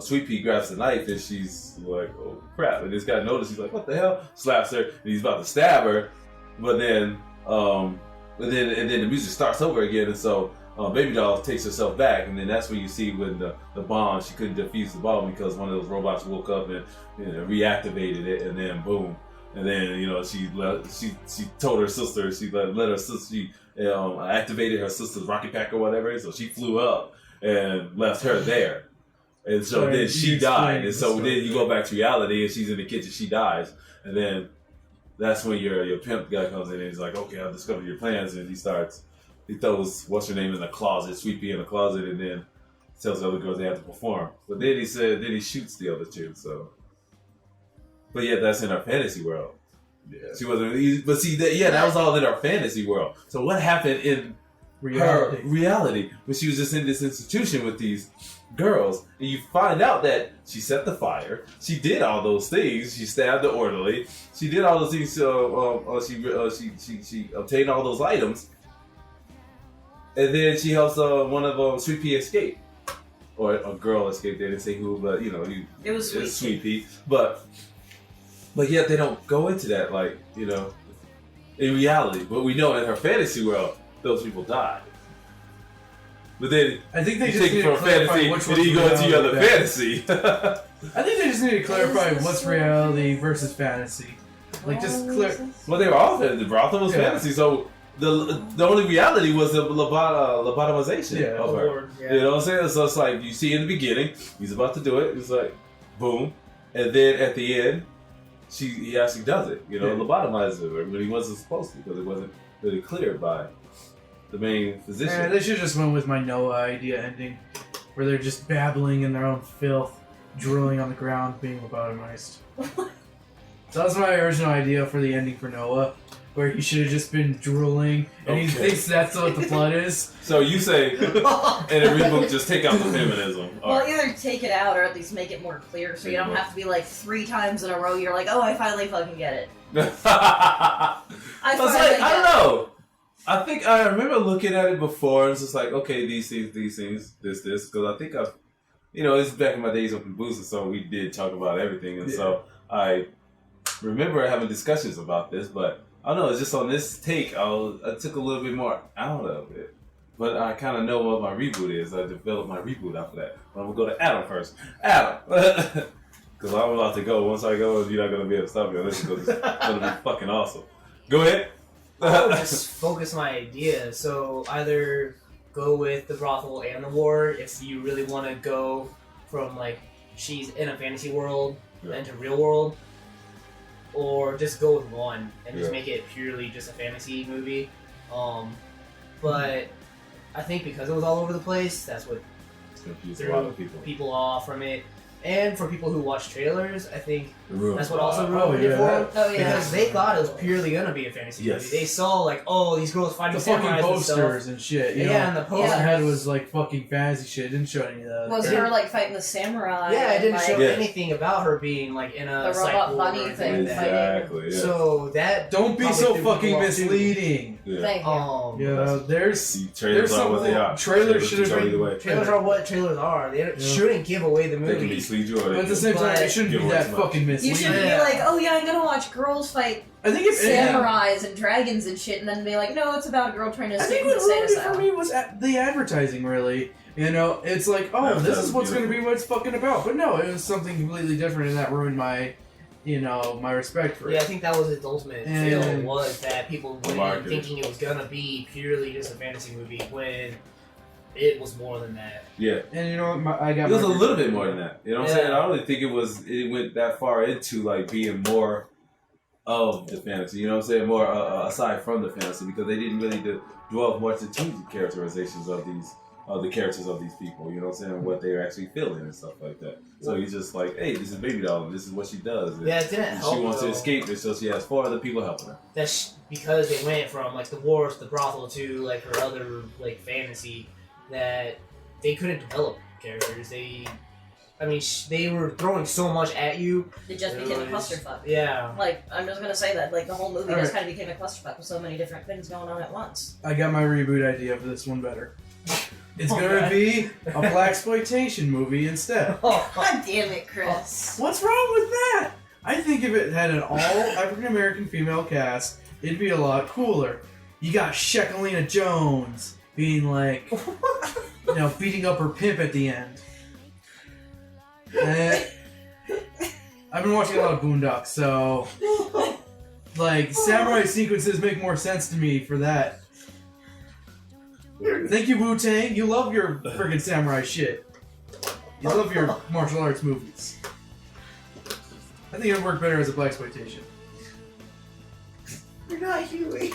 Sweet Pea grabs the knife, and she's like, "Oh crap!" And this guy notices, he's like, "What the hell?" Slaps her, and he's about to stab her, but then. And then the music starts over again, and so Baby Doll takes herself back, and then that's when you see when the bomb, she couldn't defuse the bomb because one of those robots woke up and reactivated it, and then boom, and then she told her sister, she let her sister, she activated her sister's rocket pack or whatever, so she flew up and left her there. And so Sorry, then she you died. explained And the so story. then you go back to reality and she's in the kitchen, she dies. And then that's when your pimp guy comes in and he's like, okay, I've discovered your plans. And he throws, what's her name, in the closet, Sweet Pea in the closet, and then tells the other girls they have to perform. But then he shoots the other two, so. But yeah, that's in our fantasy world. Yeah. She wasn't, but see, that was all in our fantasy world. So what happened in her reality when she was just in this institution with these girls, and you find out that she set the fire, she did all those things, she stabbed the orderly, she did all those things, she obtained all those items, and then she helps one of Sweet Pea escape, or a girl escape. They didn't say who, but It was Sweet Pea, but yet they don't go into that, like, in reality. But we know in her fantasy world, those people died. But then I think they you just take need it to from clarify fantasy, which and then you go into your other reality. fantasy. I think they just need to clarify Is this what's what reality it is? versus fantasy. Like, just clear. Well, they were all fantasy. The brothel was Yeah. fantasy, so the only reality was the lobotomization Yeah. of her. Award, yeah. You know what I'm saying? So it's like you see in the beginning, he's about to do it. It's like, boom, and then at the end, he actually does it. Yeah. Lobotomizes her when he wasn't supposed to because it wasn't really cleared by the main physician. Yeah, they should just went with my Noah idea ending, where they're just babbling in their own filth, drooling on the ground, being lobotomized. So that's my original idea for the ending for Noah, where he should have just been drooling, and he Okay. thinks that's what the plot is. So you say in a reboot, just take out the feminism. Well, either take it out or at least make it more clear, so you don't have to be like 3 times in a row. You're like, oh, I finally fucking get it. I I was finally like, I get don't know. I think I remember looking at it before. It's just like, okay, these things, this, because I think it's back in my days up in Boost, so we did talk about everything, and so I remember having discussions about this, but I don't know. It's just on this take, I took a little bit more out of it, but I kind of know what my reboot is. I developed my reboot after that. But I'm gonna go to Adam first. Adam, because I'm about to go. Once I go, you're not gonna be able to stop me unless you go. It's gonna be fucking awesome. Go ahead. I'll just focus my idea. So either go with the brothel and the war if you really want to go from like she's in a fantasy world into real world, or just go with one and just make it purely just a fantasy movie. But I think because it was all over the place, that's what Confused a lot of threw people. people off from it. And for people who watch trailers, I think that's what also Oh, ruined it yeah. for them. Oh, yeah. Because they thought it was purely gonna be a fantasy Yes. movie. They saw like, oh, these girls fighting The fucking samurais and posters stuff. and shit. Yeah, and the all I posters. had was like fucking fantasy shit. It didn't show any of that. Was her like fighting the samurai? Yeah, it didn't like, show Yeah. anything about her being like in a The psych robot ward or bunny anything thing like that. Exactly. Yeah. So that Don't be probably so threw people fucking off, too. misleading. yeah. Thank you. Yeah, there's See, trailers are what they are. Trailers should have tell you been. the way. Trailers are what trailers are. They shouldn't give away the They can movie. mislead you, or But they at the can same time, it shouldn't Give be away that too much. fucking You misleading. shouldn't Yeah. be like, oh yeah, I'm gonna watch girls fight I think if samurais and dragons and shit, and then be like, no, it's about a girl trying to I escape think from what the ruined state it for asylum. me was the advertising, really. It's like, oh, this is what's going to be what it's fucking about. But no, it was something completely different, and that ruined my, my respect for Yeah, I it. think that was its ultimate And- fail, was that people went in marketing. thinking it was gonna be purely just a fantasy movie when it was more than that. Yeah. And you know what? I got It was a my- little bit more than that. You know what I'm Yeah. saying? I don't really think it went that far into like being more of the fantasy. You know what I'm saying? More aside from the fantasy, because they didn't really dwell much into the characterizations of the characters of these people. You know what I'm saying? What they're actually feeling and stuff like that. So you're just like, hey, this is Baby Doll, and this is what she does. And Yeah, it didn't help. she wants to though. escape, and so she has 4 other people helping her. That's because they went from like the wars, the brothel, to like her other like fantasy, that they couldn't develop characters. They were throwing so much at you. It just became a clusterfuck. Yeah. Like, I'm just gonna say that, like, the whole movie All just right. kind of became a clusterfuck with so many different things going on at once. I got my reboot idea for this one better. It's going to Okay. be a blaxploitation movie instead. Oh, God damn it, Chris. What's wrong with that? I think if it had an all African American female cast, it'd be a lot cooler. You got Shekelina Jones being like, beating up her pimp at the end. I've been watching a lot of Boondocks, so like samurai sequences make more sense to me for that. Thank you, Wu-Tang. You love your friggin' samurai shit. You love your martial arts movies. I think it would work better as a blaxploitation. You're not Huey.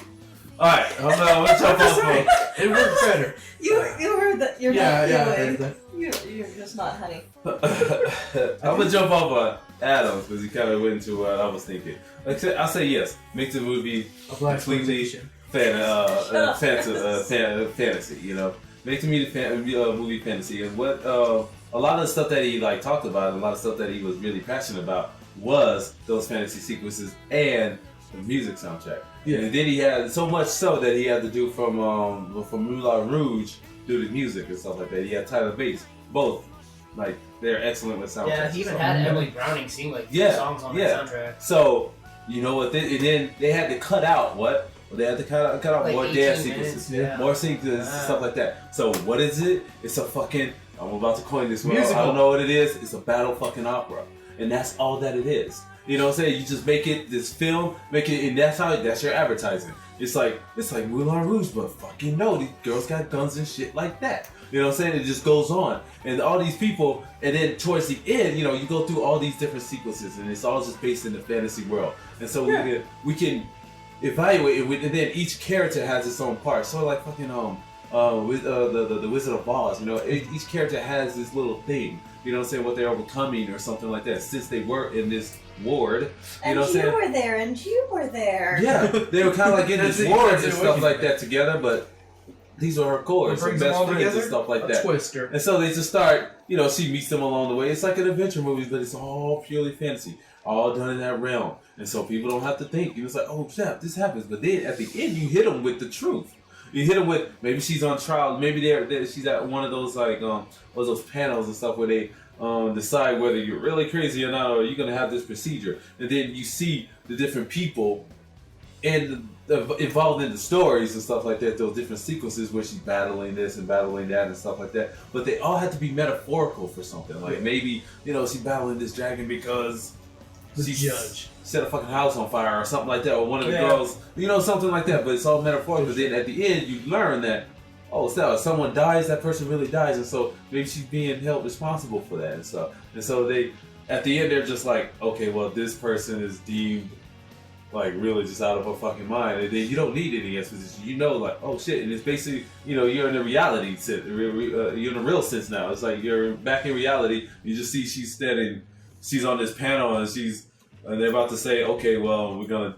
Alright, I'm gonna jump off of. It worked better. You heard that. You're Yeah, not yeah, I Huey. heard that. You're just not Honey. I'm gonna jump off on Adams because he kind of went into what I was thinking. Like I said, I say yes. Make the movie A completely blaxploitation. fantasy. You know, make the movie fantasy. And what a lot of the stuff that he like talked about, and a lot of stuff that he was really passionate about was those fantasy sequences and the music soundtrack. Yeah. And then he had so much so that he had to do from Moulin Rouge do the music and stuff like that. He had Tyler Bates, both like they're excellent with soundtracks. Yeah, he even had Emily Browning sing like songs on the soundtrack. So you know what? And then they had to cut out what? Well, they had to cut out Like more 18 dance minutes, sequences, yeah. more sequences, stuff like that. So what is it? It's a fucking. I'm about to coin this word. Musical. I don't know what it is. It's a battle fucking opera, and that's all that it is. You know what I'm saying? You just make it this film, make it, and that's your advertising. It's like Moulin Rouge, but fucking no, these girls got guns and shit like that. You know what I'm saying? It just goes on, and all these people, and then towards the end, you know, you go through all these different sequences, and it's all just based in the fantasy world. And so we can evaluate it, and then each character has its own part. So like fucking with the Wizard of Oz, you know, each character has this little thing. You know what I'm saying? What they're overcoming or something like that. Since they were in this ward, you know what I'm saying? And you were there, and you were there. Yeah, they were kind of like in That's this it, wards that's and it, stuff what like you that together, but these are her chords, her brings them best all friends together? and stuff like A that. Twister. And so they just start, you know, she meets them along the way. It's like an adventure movie, but it's all purely fantasy, all done in that realm. And so people don't have to think. It's like, oh, snap, this happens. But then at the end, you hit them with the truth. You hit them with, maybe she's on trial, maybe she's at one of those, like, those panels and stuff where they decide whether you're really crazy or not, or you're going to have this procedure. And then you see the different people and involved in the stories and stuff like that, those different sequences where she's battling this and battling that and stuff like that. But they all have to be metaphorical for something. Like maybe, you know, she's battling this dragon because The she judge set a fucking house on fire or something like that, or one of the girls, you know, something like that. But it's all metaphorical. But then at the end, you learn that, oh, so if someone dies, that person really dies, and so maybe she's being held responsible for that and stuff. And so they, at the end, they're just like, okay, well, this person is deemed like really just out of her fucking mind, and then you don't need any exposition. You know, like, oh shit, and it's basically, you know, you're in a reality sense, you're in a real sense now. It's like you're back in reality. You just see she's standing, she's on this panel, and they're about to say, okay, well, we're gonna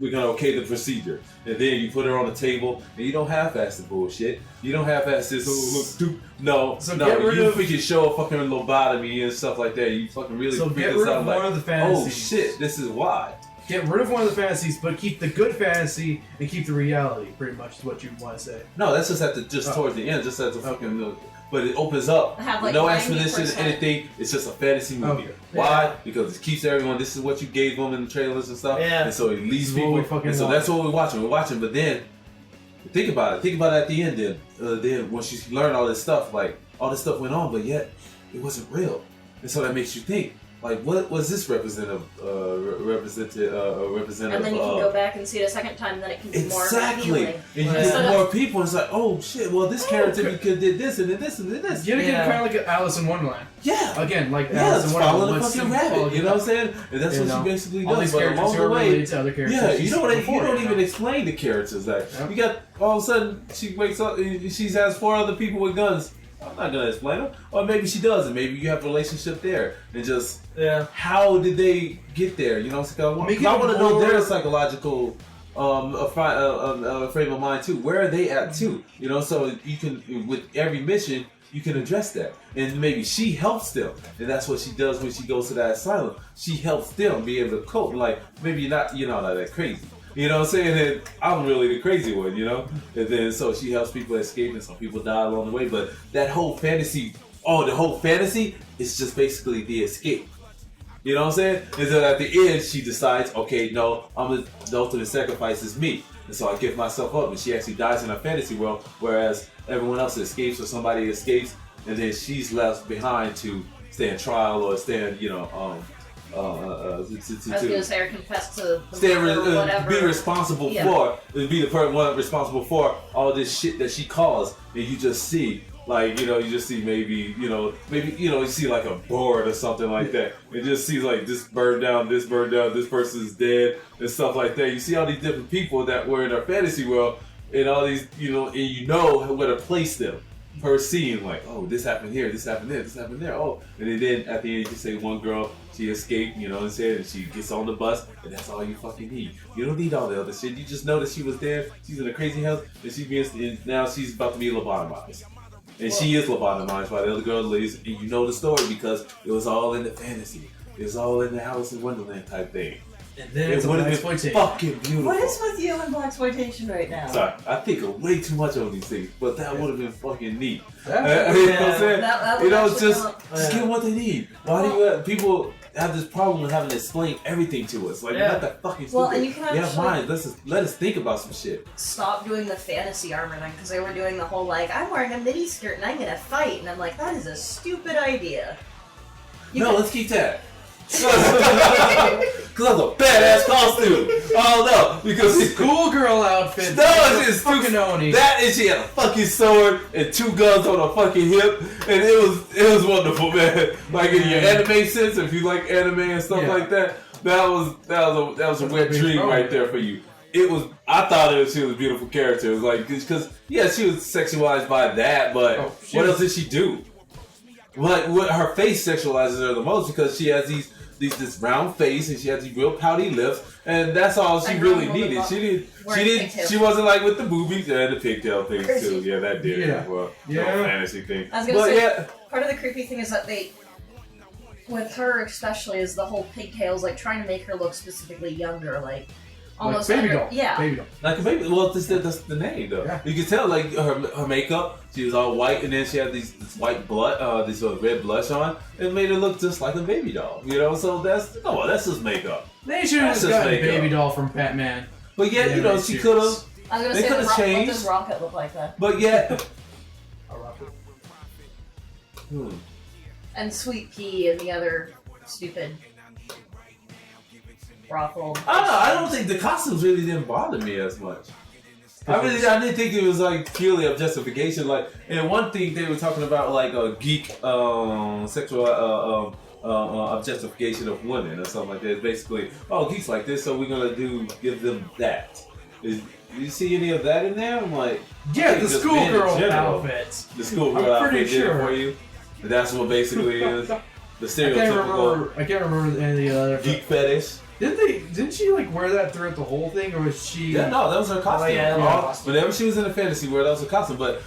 okay the procedure, and then you put her on the table, and you don't half-ass the bullshit. You don't half-ass this. No. You freaking show a fucking lobotomy and stuff like that. You fucking really. So freak get us rid out of like, one of the fantasies. oh shit, this is why. Get rid of one of the fantasies, but keep the good fantasy and keep the reality. Pretty much is what you want to say. No, that's just towards the end, just at the fucking. But it opens up. Have, like, no 90%. explanation, anything. It's just a fantasy movie. Okay. Why? Because it keeps everyone. This is what you gave them in the trailers and stuff. Yeah. And so it leads This is what we people. fucking And so want. that's what we're watching. We're watching, but then think about it. Think about it at the end. Then when she learned all this stuff, like all this stuff went on, but yet it wasn't real. And so that makes you think. Like, what was this representative? And then you can go back and see it a second time, and then it can be more Exactly. revealing. And you Instead get of- more people. It's like, oh shit. Well, this character could did this and then this and then this. Get it kind of like Alice in Wonderland. Yeah. Again, like Yeah, Alice it's in following Wonderland. the Let's fucking see- rabbit. You know what I'm saying? And that's You what know, she basically all does. these But characters along who the are way, related to other characters. yeah, she's you don't before, even explain the characters. Like Yeah. you got all of a sudden she wakes up, she has 4 other people with guns. I'm not gonna explain them. Or maybe she does, and maybe you have a relationship there, and just how did they get there? You know, I want to know their psychological frame of mind too. Where are they at too? You know, so you can with every mission you can address that, and maybe she helps them, and that's what she does when she goes to that asylum. She helps them be able to cope. Like maybe you're not that crazy. You know what I'm saying? And I'm really the crazy one, you know? And then so she helps people escape, and some people die along the way. But that whole fantasy, the whole fantasy is just basically the escape. You know what I'm saying? And then at the end, she decides, okay, no, the ultimate sacrifice is me. And so I give myself up, and she actually dies in a fantasy world, whereas everyone else escapes or somebody escapes, and then she's left behind to stand trial or stand, I was gonna say, or confess to the murder or whatever. be responsible for, be the one responsible for all this shit that she caused, and you just see, Like, you just see maybe you see like a board or something like that. It just sees like this burned down, this person's dead, and stuff like that. You see all these different people that were in our fantasy world, and all these, and where to place them per scene. Like, oh, this happened here, this happened there, this happened there. Oh, and then at the end you say one girl, she escaped, and she gets on the bus, and that's all you fucking need. You don't need all the other shit. You just know that she was there, she's in a crazy house, and now she's about to be lobotomized. And she is lobotomized while the other girl leaves, and you know the story because it was all in the fantasy. It was all in the Alice in Wonderland type thing. And then it would have been fucking beautiful. What is with you and blaxploitation right now? Sorry, I think of way too much on these things, but that would have been fucking neat. You know Yeah. what I'm saying? That would just actually give them what they need. Why do you people have this problem with having to explain everything to us? Like, you're not that fucking stupid. Well, and you can have actually- minds. Let us think about some shit. Stop doing the fantasy armor then, because they were doing the whole like, I'm wearing a mini skirt and I'm gonna fight, and I'm like, that is a stupid idea. Let's keep that. Because that's a badass costume. Oh no, because Schoolgirl outfit. no, it's just fucking Oni. that, and she had a fucking sword and 2 guns on her fucking hip, and it was wonderful, man. Like in your anime sense, if you like anime and stuff like that, that was a wet dream right there for you. I thought she was a beautiful character. It was like, because she was sexualized by that, but what else did she do? What her face sexualizes her the most, because she has this round face, and she has these real pouty lips, and that's all she really needed. She wasn't like with the boobies and the pigtail things too. Yeah, that did. Yeah. Well, Yeah. fantasy thing. I was gonna say, part of the creepy thing is that with her especially, is the whole pigtails, like trying to make her look specifically younger, like almost like baby like her, doll. yeah. Baby doll. Like a baby. Well, that's the name though. Yeah. You can tell like her makeup. She was all white, and then she had this white blood, this red blush on. It made her look just like a baby doll. So that's just makeup. They should have That's just just gotten a makeup. baby doll from Batman. But yet, she could have. I was gonna They say, could've what changed. does Rocket look like then? But yet. And Sweet Pea and the other stupid brothel. I don't think the costumes really didn't bother me as much. I didn't think it was like purely of justification. Like, and one thing they were talking about, like a geek sexual objectification of women or something like that. It's basically, geeks like this, so we're gonna give them that. Do you see any of that in there? I'm like, Yeah, the just schoolgirl men in general. outfits. The schoolgirl I'm outfit pretty did it sure. for you. That's what basically is the stereotypical I can't remember any of the other. geek fetish. Didn't she like wear that throughout the whole thing, or was she? Yeah, no, that was her costume. yeah. Whenever she was in a fantasy world, that was her costume. But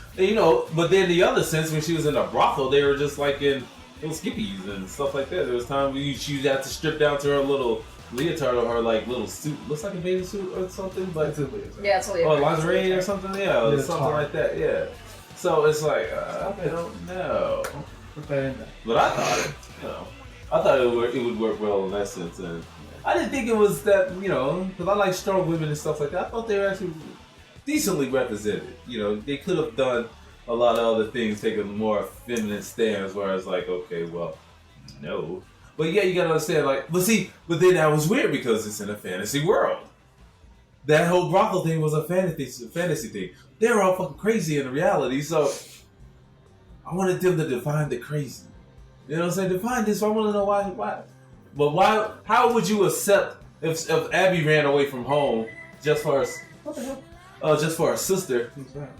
but then the other sense, when she was in a brothel, they were just like in little skippies and stuff like that. There was time when she had to strip down to her little leotard or her like little suit. Looks like a baby suit or something, but Yeah, it's a or lingerie or something. Yeah, or something like that. Yeah. So it's like I don't know. Put that in there. But I thought it would work well in that sense, and I didn't think it was that, because I like strong women and stuff like that. I thought they were actually decently represented. They could have done a lot of other things, taking a more feminine stance, where it's like, okay, well, no. But yeah, you gotta understand, like, but then that was weird because it's in a fantasy world. That whole brothel thing was a fantasy thing. They were all fucking crazy in reality, so I wanted them to define the crazy. You know what I'm saying? Define this. So I want to know why. But why? How would you accept if Abby ran away from home just for her? What the hell? Just for her sister.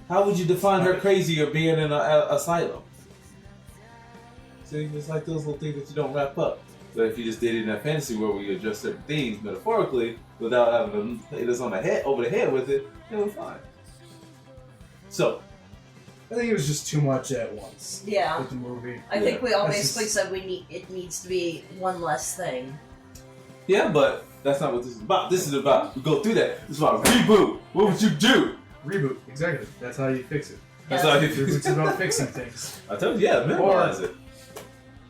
How would you define her crazy or being in an asylum? See, it's like those little things that you don't wrap up. But if you just did it in a fantasy world where you address certain things metaphorically without having to hit us over the head with it, it was fine. So. I think it was just too much at once. Yeah. With the movie. I think we all That's basically just- said it needs to be one less thing. Yeah, but that's not what this is about. This is about, we go through that. This is about reboot. What would you do? Reboot, exactly. That's how you fix it. That's how you Reboot's about fixing things. I told you, yeah, minimize it.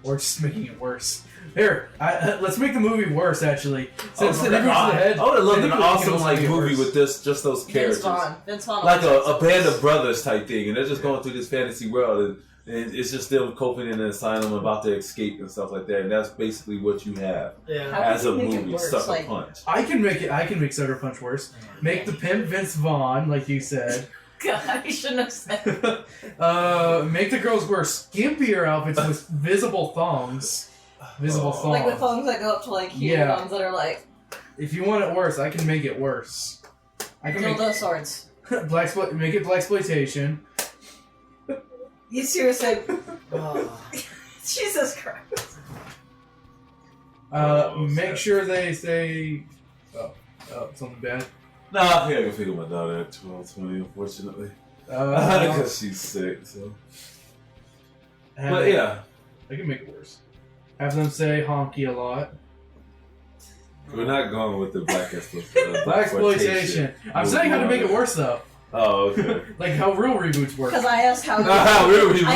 Or just making it worse. Here, let's make the movie worse, actually. Since I the would have loved an awesome like movie with just those characters. Vince Vaughn. Like a band of brothers type thing, and they're just going through this fantasy world, and it's just them coping in an asylum about to escape and stuff like that, and that's basically what you have Yeah. How as a could you make it movie, worse? Sucker Like- Punch. I can make Sucker Punch worse. Make the pimp Vince Vaughn, like you said. God, I shouldn't have said that. Make the girls wear skimpier outfits with visible thongs. Visible thongs. Like the thongs that go up to like here, Yeah. ones that are like If you want it worse, I can make it worse. I can dildo swords. make it blaxploitation. You seriously? Oh. Jesus Christ. Make sure they say. Oh, something bad. Nah, I think I can pick up my daughter at 12:20, unfortunately. Because she's sick, so. But yeah. I can make it worse. Have them say honky a lot. We're not going with the blaxploitation. Blaxploitation. I'm saying how to make it worse though. Oh, okay. Like how real reboots work. Because I asked how. I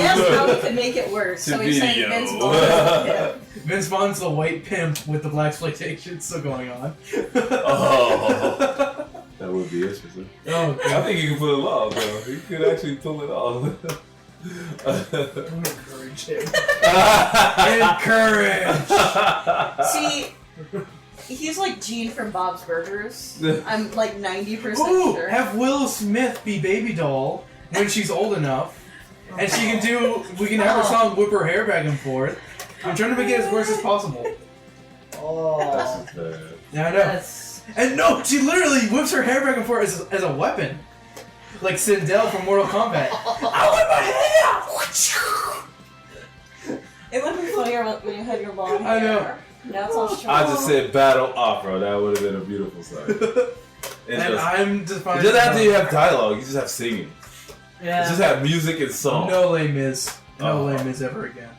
asked how we could make it worse. So he's saying Vince Vaughn. Yeah. Vince Vaughn's the white pimp with the blaxploitation still going on. Oh. That would be interesting. Oh, I think you can pull it off, though. You could actually pull it off. Encourage him. Encourage! See, he's like Gene from Bob's Burgers. I'm like 90% Ooh, sure. have Willow Smith be Baby Doll when she's old enough. And she can do, we can have her song whip her hair back and forth. I'm trying to make it as worse as possible. Oh. That's bad. Yeah, I know. That's... And no, she literally whips her hair back and forth as a weapon. Like Sindel from Mortal Kombat. I whip my hair! It would be funnier when you had your long hair. I know. Now it's all short. I just said battle opera. That would have been a beautiful sight. And I'm just It finding doesn't have to have dialogue. You just have singing. Yeah. Just have music and song. No Les Mis. No Oh. Les Mis ever again.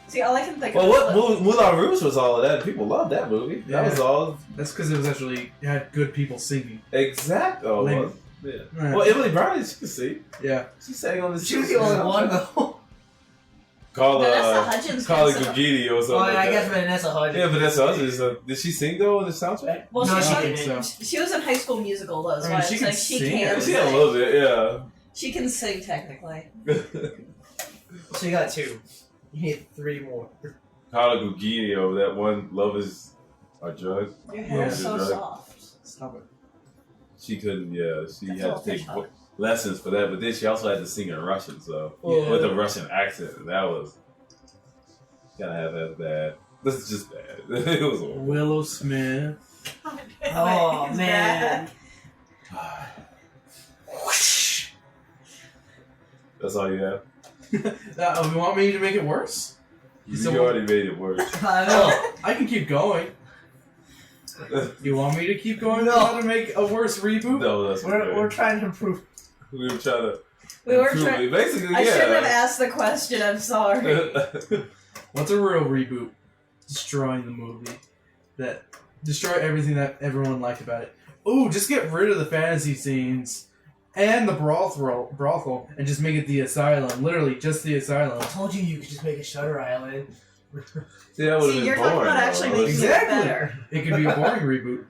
See, all I can think Well, of what Moulin Rouge was all of that. People loved that movie. Yeah. That was all That's because it was actually, it had good people singing. exact. Oh, Lame. well, yeah. Yeah. Well, Emily Browning, she could sing. Yeah. She sang on the. She was the only one though. Call Vanessa Hudgens Carly can sing. Gugini or something. Well, like I that. guess Vanessa Hudgens. Yeah, Vanessa Hudgens. Did she sing though on the soundtrack? Well, No, she, she sang- didn't. she was in High School Musical though, so I mean, she it's can like she sing. can She had a sing. little bit, yeah. She can sing technically. So you got 2. You need 3 more. Carla Gugini over that one. Love is a drug. Your hair is Yeah. so Right. soft. Stop it. She couldn't. Yeah, she That's had all to take fish hot. lessons for that. But then she also had to sing in Russian, so Yeah. with a Russian accent, and that was kind of that bad. This is just bad. It was horrible. Willow Smith. Oh man. That's all you have. You want me to make it worse? You So- already made it worse. I know. I can keep going. You want me to keep going? No. How to make a worse reboot? No, that's We're trying to improve. we were trying to. We were improve trying. it. Basically, I shouldn't have yeah. asked the question. I'm sorry. What's a real reboot? Destroying the movie. That destroy everything that everyone liked about it. Ooh, just get rid of the fantasy scenes and the brothel and just make it the asylum. Literally, just the asylum. I told you could just make a Shutter Island. See, that would have See, been you're boring. talking about though. actually making Exactly. it better. It could be a boring reboot.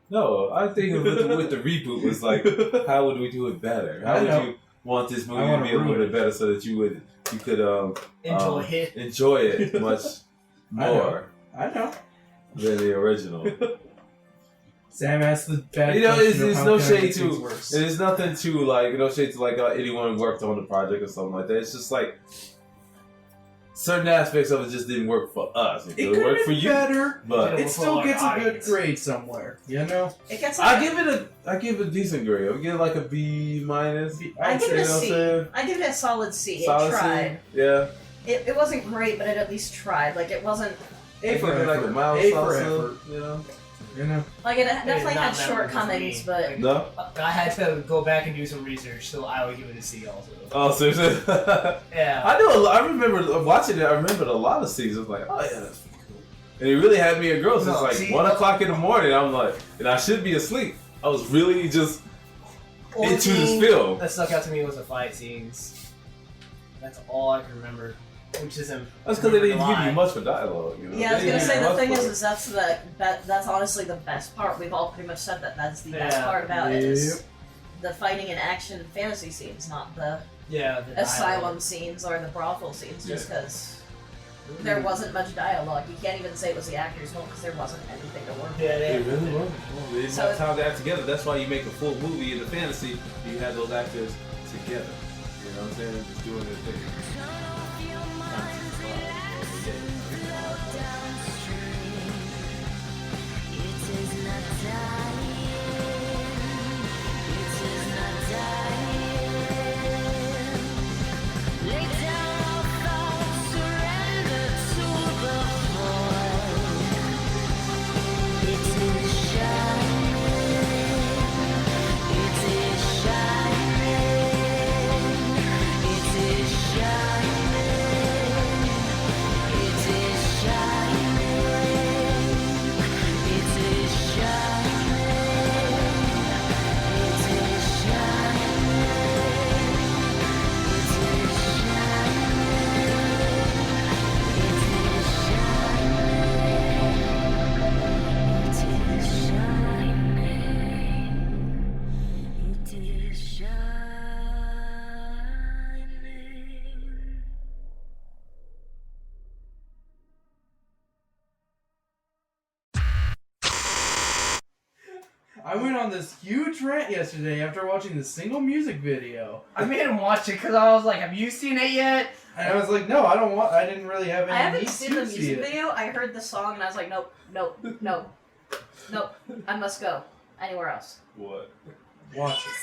No, I think with the reboot was like, how would we do it better? How I know. would you want this I movie to wanna be a little ruin bit better so that you could Enjoy it. enjoy it much more I know. than the original. Sam asked the bad You know, question it's of no how can I shade make things to worse. there's nothing to like no shade to like anyone who worked on the project or something like that. It's just like certain aspects of it just didn't work for us. It It could could work have for been you, better. but Yeah. It still gets a good Audience. grade somewhere, you know? It gets. I give it a decent grade. I give it like a B minus. I give it a You know what I'm C. saying? I give it a solid C. Solid It C. tried. Yeah. It wasn't great, but it at least tried. Like it wasn't. A for give it like a effort. mild A for salsa, effort. you know. You know? Like it definitely not had that shortcomings, one for me. but No. I had to go back and do some research, so I would give it a C also. Oh, seriously. Yeah. I know. I remember watching it. I remembered a lot of scenes. I was like, oh yeah, that's pretty cool. And it really had me engrossed. No, It's like see, 1 o'clock in the morning. I'm like, and I should be asleep. I was really just Only into this thing film. that stuck out to me was the fight scenes. That's all I can remember. Which isn't. That's because they didn't give you much for dialogue. You know? yeah, I was They gonna didn't say give the you thing much is for it. that's honestly the best part. We've all pretty much said that that's the best Yeah. part about it Yep. is the fighting and action fantasy scenes, not the Yeah. The asylum dialogue. scenes or the brothel scenes. Just because there wasn't much dialogue. You can't even say it was the actor's fault because there wasn't anything to work with. Yeah, It they, really was. They didn't have time to act together. That's why you make a full movie in the fantasy. You have those actors together. You know what I'm saying? Just doing their thing. I went on this huge rant yesterday after watching the single music video. I made him watch it because I was like, "Have you seen it yet?" And I was like, no, I don't want. I didn't really have any. I haven't need seen to the see music it. video. I heard the song and I was like, nope, nope, nope, nope. I must go anywhere else. What? Watch it.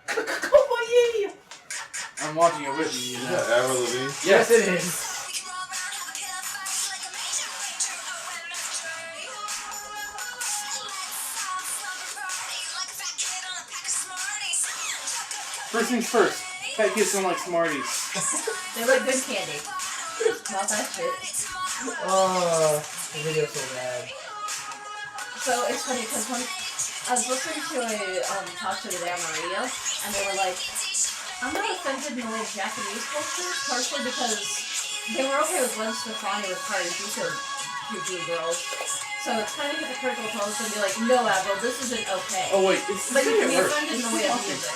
Kawaii! I'm watching it with you. Is that Avril Lavigne? Yes, it is. First things first. Fat kids don't like Smarties. They look good candy. Not that shit. Oh, the video's so bad. So it's funny because when I was listening to a talk show today on the radio, and they were like, I'm not offended in the way of Japanese culture, partially because they were okay with Gwen Stefani with Harajuku girls. So it's kind of hypocritical to also be like, no, Avril, this isn't okay. Oh wait, it's But you can be worse. offended in the way of music.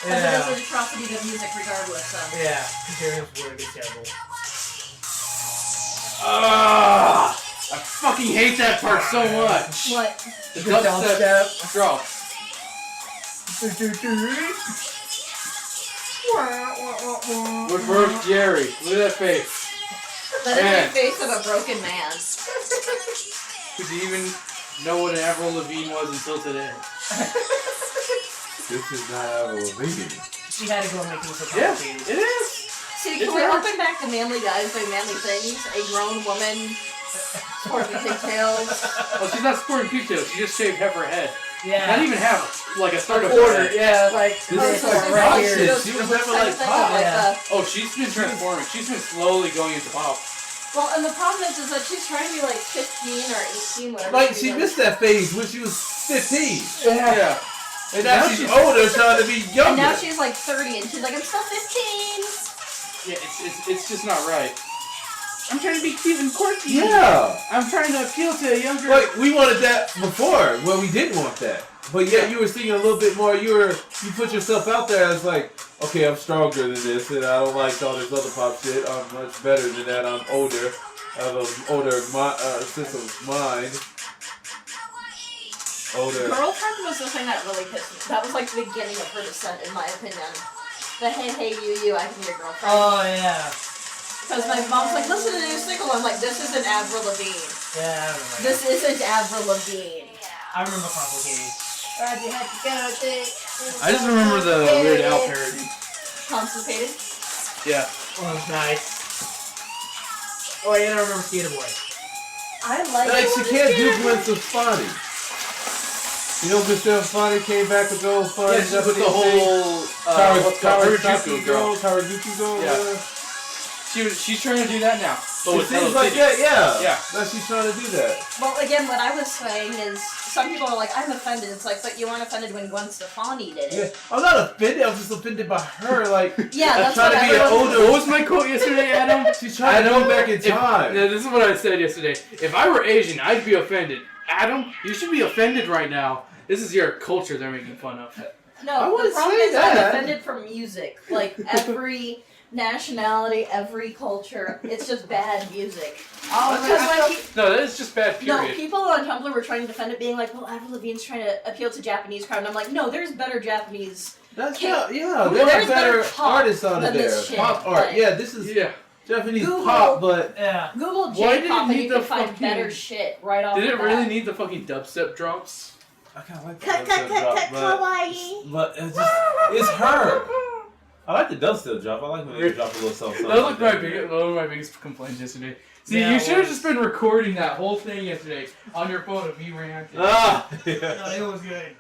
Because it is an atrocity to music regardless of. Yeah, comparing his word is terrible. Ah! I fucking hate that part so much. What? The The dubstep dubstep. drop. Reverse Jerry. Look at that face. That is Man. the face of a broken man. Did you even know what an Avril Lavigne was until today? This is not Avril Lavigne. She had to go make things so Yeah, complicated. it is. See, It's can we her. open back to manly guys doing manly things? A grown woman sporting pigtails. Well, she's not sporting pigtails. She just shaved half her head. Yeah. Not even half, like a third of her quarter. head. Yeah, like This this is so like she's rock like shit. those She was roots never type like thing, pop. like Yeah. Oh, she's been transforming. She's been slowly going into pop. Well, and the problem is that she's trying to be like 15 or 18, whatever. Like, she is. missed that phase when she was 15. Yeah. And now she's older trying to be And younger. now she's like 30, and she's like, I'm still 15. Yeah, it's just not right. I'm trying to be cute and quirky. Yeah. I'm trying to appeal to a younger. Like, we wanted that before, when we didn't want that. But yet you were thinking a little bit more, you put yourself out there as like, okay, I'm stronger than this, and I don't like all this other pop shit. I'm much better than that. I'm older. I have an older sense of mind. Older. Girlfriend was the thing that really pissed me. That was like the beginning of her descent, in my opinion. The hey, you, I can be your girlfriend. Oh yeah. Because my mom's like, listen to the new single. I'm like, this isn't Avril Lavigne. Yeah, I remember. This isn't Avril Lavigne. I remember complicated. I just remember the Weird Al parody. Constipated. Yeah. Oh, nice. Oh, yeah, I remember Skater Boy. I like Like, it she when can't it's do Skater Gwen Stefani. You know, Mr. Stefani came back with the whole fun. Yeah, she put the whole Karajuku girl. Karajuku girl. Yeah. whatever. She's trying to do that now. But It with seems Hello like Kitty. that, yeah. Yeah. That she's trying to do that. Well, again, what I was saying is, some people are like, I'm offended. It's like, but you weren't offended when Gwen Stefani did Yeah. it. I'm not offended. I'm just offended by her. Like, Yeah, that's trying what to be an everyone- older. What was my quote yesterday, Adam? She's trying to go back in If- time. no, this is what I said yesterday. If I were Asian, I'd be offended. Adam, you should be offended right now. This is your culture they're making fun of. I No, the wouldn't problem say is I'm that. offended from music. Like, every nationality, every culture. It's just bad music. Oh, Because no, that is just bad. no, Period. people on Tumblr were trying to defend it, being like, "Well, Avril Lavigne's trying to appeal to Japanese crowd," and I'm like, "No, there's better Japanese." That's Can't- there There's are better better pop artists out of than there. this shit, Pop art. like- Yeah, this is Japanese Google- pop, but Yeah. Google Why did it J-pop and need you the can find fucking- better shit right off. Did the it bat. really need the fucking dubstep drops? I kind of like Cut, the cut, dubstep cut, drop, cut, kawaii. but it's just it's her. I like the dubstep drop. I like when they drop a little something. That was like one of my biggest complaints yesterday. See, Yeah, you it should have was. just been recording that whole thing yesterday on your phone of me ranting. Ah. No, it was good.